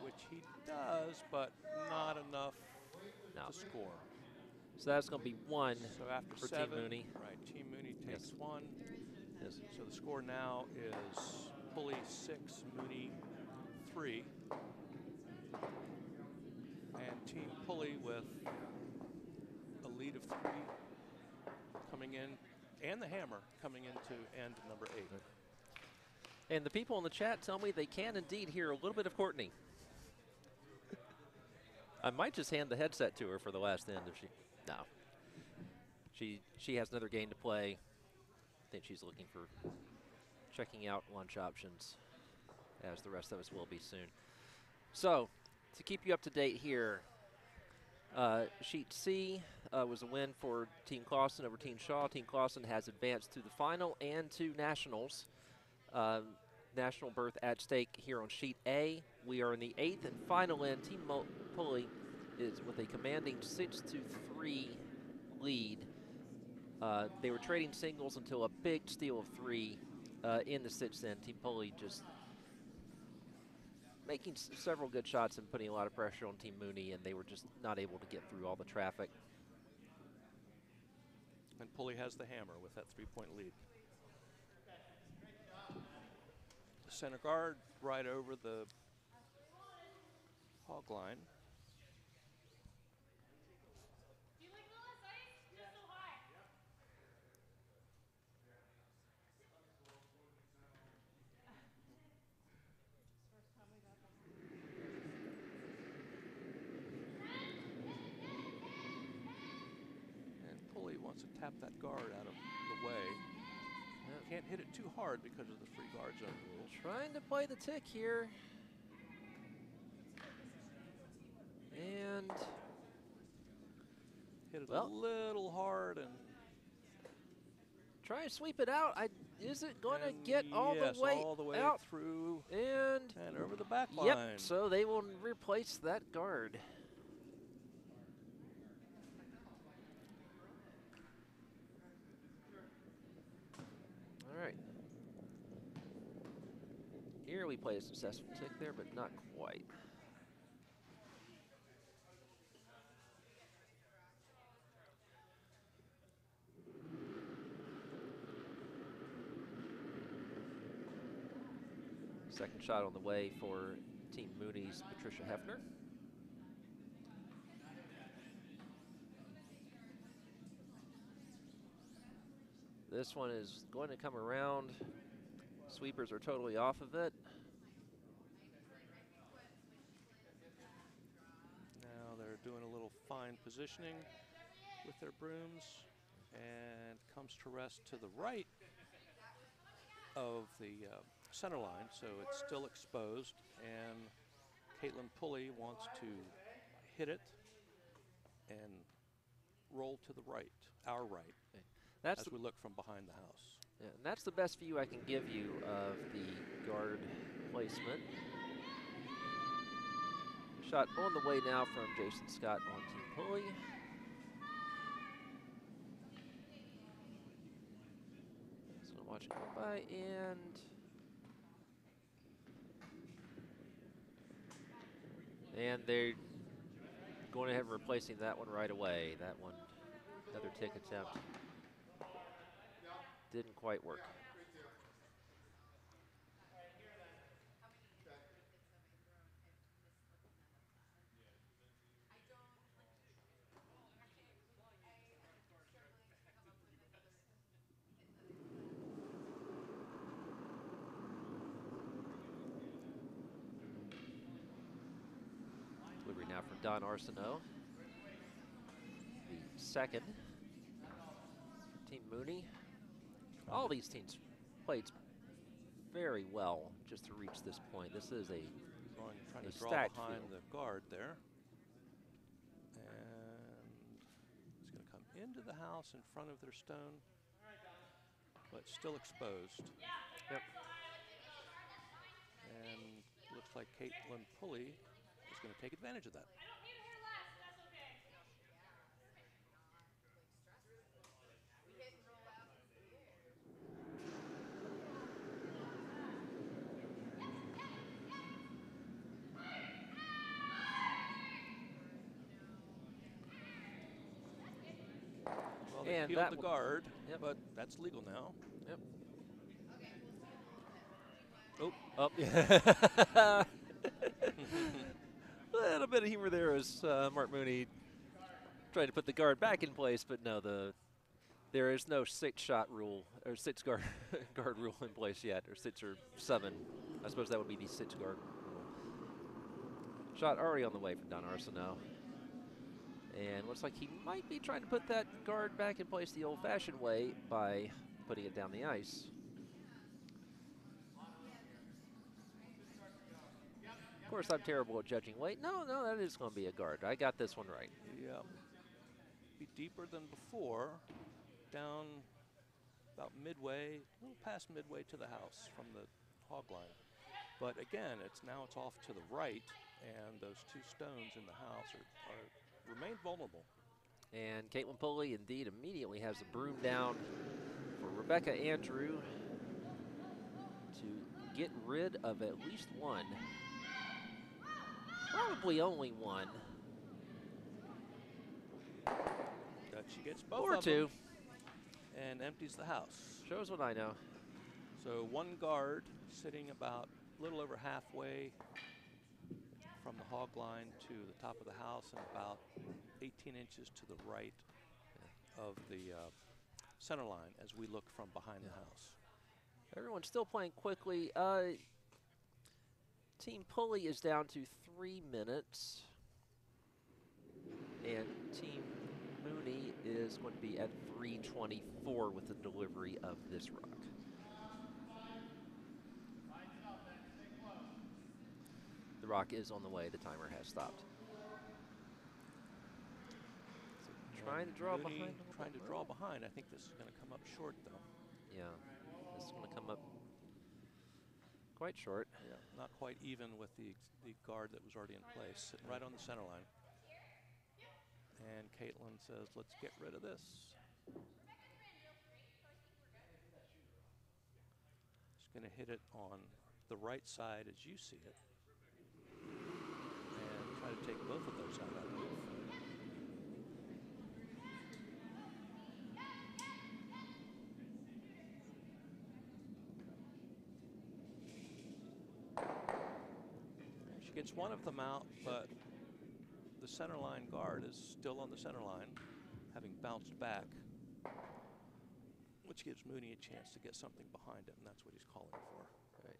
which he does, but not enough to score. So that's going to be one So after for 7, Team Mooney. right, Team Mooney takes Yes. 1. Yes. So the score now is Pulley 6, Mooney 3. And Team Pulley with a lead of 3 coming in, and the hammer coming into end number 8. And the people in the chat tell me they can indeed hear a little bit of Courtney. I might just hand the headset to her for the last end if she, no. She has another game to play. I think she's looking for checking out lunch options, as the rest of us will be soon. So, to keep you up to date here, Sheet C was a win for Team Clausen over Team Shaw. Team Clausen has advanced to the final and to nationals. National berth at stake here on Sheet A. We are in the 8th and final end. Team Pulley is with a commanding 6-3 lead. They were trading singles until a big steal of 3 in the 6th end. Team Pulley just making several good shots and putting a lot of pressure on Team Mooney, and they were just not able to get through all the traffic. And Pulley has the hammer with that 3-point lead. The center guard right over the hog line. Do you like Lilith ice? You're so high. And Pulley wants to tap that guard out of the way. Can't hit it too hard because of the free guard zone rule. Trying to play the tick here. And Hit it well, a little hard and try and sweep it out. Is it going to and get all yes, the way all the way out? through And over the back yep, line. so they will replace that guard. All right. Here we play a successful tick there, but not quite. Second shot on the way for Team Mooney's Patricia Hefner. This one is going to come around. Sweepers are totally off of it. Now they're doing a little fine positioning with their brooms, and comes to rest to the right of the center line, so it's still exposed, and Caitlin Pulley wants to hit it and roll to the right, our right, That's as we look from behind the house. yeah, and that's the best view I can give you of the guard placement. Shot on the way now from Jason Scott on Team Pulley. Just gonna watch it go by, and they're going ahead and replacing that one right away. That one, another tick attempt, didn't quite work. Delivery now from Don Arsenault. The second. Team Mooney. All these teams played very well just to reach this point. This is Trying to draw stacked behind field. the guard there. And it's going to come into the house in front of their stone, but still exposed. Yep. And looks like Caitlin Pulley is going to take advantage of that. Well, they And peeled that the will- guard, Yep. but that's legal now. Yep. Oh, Up. A little bit of humor there as Mark Mooney trying to put the guard back in place, but no, there is no 6-shot rule or 6 guard guard rule in place yet, or 6 or 7. I suppose that would be the 6 guard rule. Shot already on the way from Don Arsenault. And looks like he might be trying to put that guard back in place the old-fashioned way by putting it down the ice. Of course, I'm terrible at judging weight. No, that is going to be a guard. I got this one right. yeah. Be deeper than before, down about midway, a little past midway to the house from the hog line. But again, it's off to the right, and those 2 stones in the house remain vulnerable. And Caitlin Pulley indeed immediately has the broom down for Rebecca Andrew to get rid of at least one. Probably only one. That she gets both Or of 2. them and empties the house. Shows what I know. So 1 guard sitting about a little over halfway from the hog line to the top of the house and about 18 inches to the right of the center line as we look from behind the house. Everyone's still playing quickly. Team Pulley is down to 3 minutes. And Team Mooney is going to be at 3:24 with the delivery of this rock. The rock is on the way. The timer has stopped. So trying to draw Mooney behind. trying to draw behind. I think this is going to come up short, though. Yeah, this is going to come up quite short. Yeah, not quite even with the guard that was already in place, sitting right on the center line. And Caitlin says, let's get rid of this. She's going to hit it on the right side as you see it. And try to take both of those out of that move. She gets one of them out, but the center line guard is still on the center line, having bounced back, which gives Mooney a chance to get something behind him, and that's what he's calling for. Right.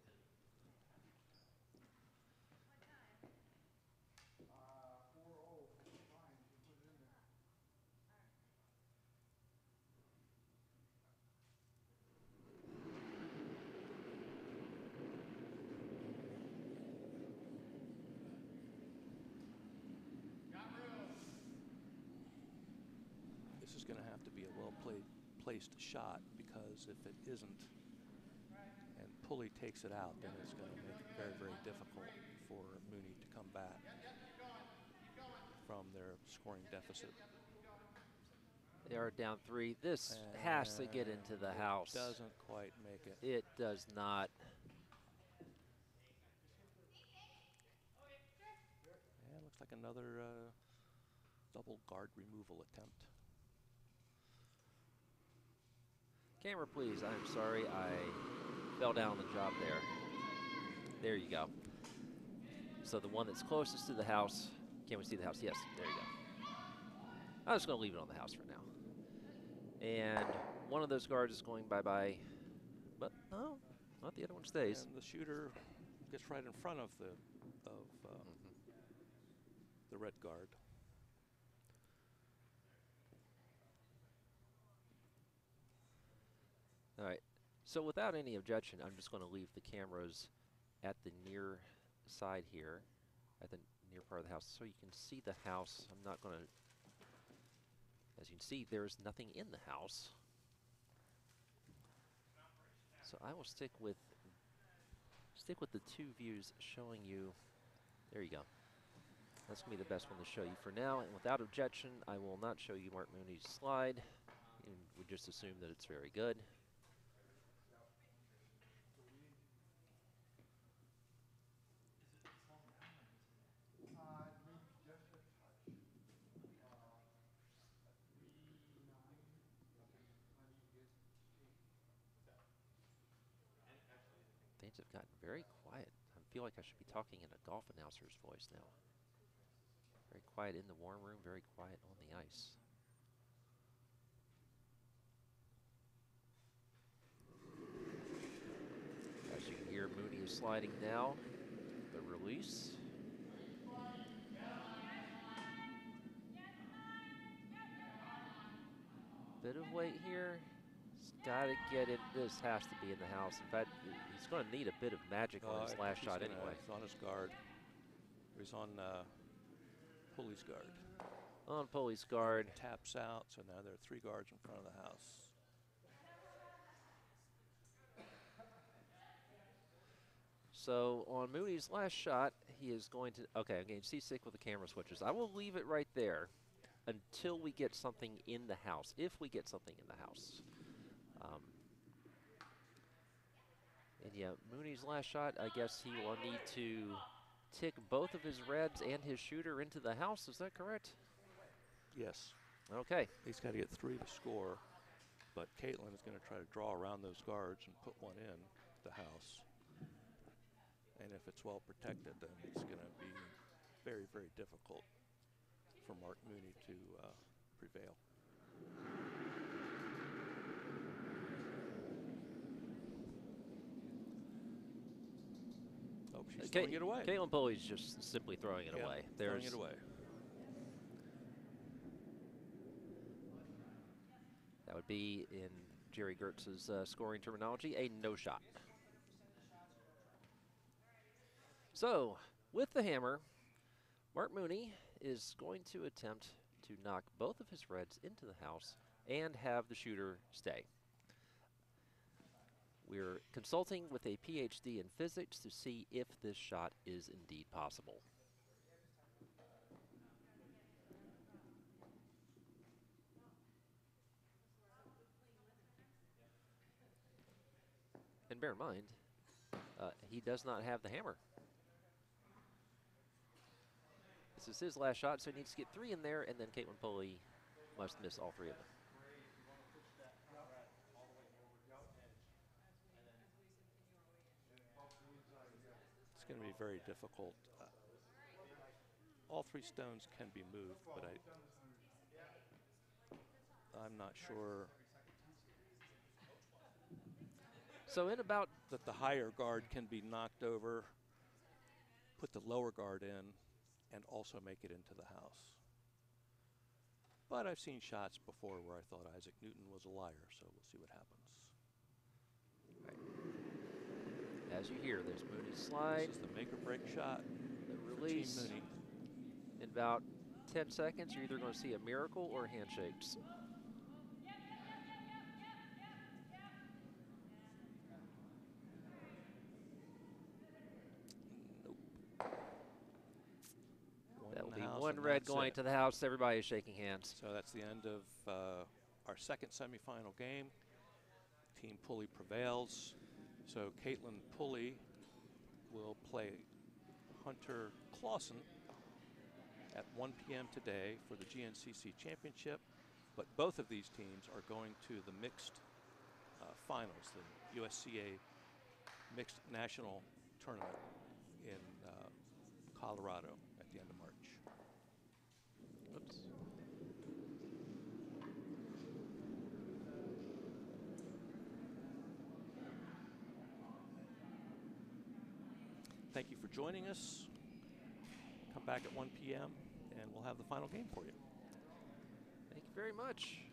placed shot, because if it isn't and Pulley takes it out, then it's going to make it very, very difficult for Mooney to come back from their scoring deficit. They are down 3. This has to get into the house. Doesn't quite make it. It does not. Yeah, looks like another double guard removal attempt. Camera, please. I'm sorry. I fell down on the job there. There you go. So the one that's closest to the house. Can we see the house? Yes. There you go. I'm just going to leave it on the house for now. And one of those guards is going bye-bye. But no, not the other one stays. And the shooter gets right in front of the red guard. All right. So without any objection, I'm just going to leave the cameras at the near side here, at the near part of the house, so you can see the house. I'm not going to. As you can see, there's nothing in the house. So I will stick with the 2 views showing you. There you go. That's going to be the best one to show you for now. And without objection, I will not show you Mark Mooney's slide. And we just assume that it's very good. Things have gotten very quiet. I feel like I should be talking in a golf announcer's voice now. Very quiet in the warm room, very quiet on the ice. As you can hear, Mooney is sliding now. The release. Bit of weight here. He's got to get it. This has to be in the house. In fact, he's going to need a bit of magic on his last shot anyway. He's on his guard. He's on Pulley's guard. On Pulley's guard. Taps out, so now there are 3 guards in front of the house. So on Mooney's last shot, he is going to, okay, I'm getting seasick with the camera switches. I will leave it right there until we get something in the house, if we get something in the house. And yeah, Mooney's last shot, I guess he will need to tick both of his reds and his shooter into the house. Is that correct? Yes. Okay. He's got to get 3 to score, but Caitlin is going to try to draw around those guards and put one in the house. And if it's well protected, then it's going to be very, very difficult for Mark Mooney to prevail. Oh, she's throwing it away. Caitlin Pulley's just simply throwing it away. Throwing it away. That would be, in Jerry Gertz's scoring terminology, a no shot. So, with the hammer, Mark Mooney is going to attempt to knock both of his reds into the house and have the shooter stay. We're consulting with a PhD in physics to see if this shot is indeed possible. And bear in mind, he does not have the hammer. This is his last shot, so he needs to get 3 in there, and then Caitlin Pulley must miss all 3 of them. It's going to be very difficult. All 3 stones can be moved, but I'm not sure. So in about that the higher guard can be knocked over, put the lower guard in, and also make it into the house. But I've seen shots before where I thought Isaac Newton was a liar, so we'll see what happens. Right. As you hear, there's Mooney's slide. This is the make or break shot. The release. For Team Mooney. In about 10 seconds, you're either going to see a miracle or handshakes. red that's going it. to the house. Everybody is shaking hands. So that's the end of our second semifinal game. Team Pulley prevails. So Caitlin Pulley will play Hunter Clausen at 1 p.m. today for the GNCC Championship. But both of these teams are going to the mixed finals, the USCA Mixed National Tournament in Colorado at the end of March. Oops. Thank you for joining us. Come back at 1 p.m. and we'll have the final game for you. Thank you very much.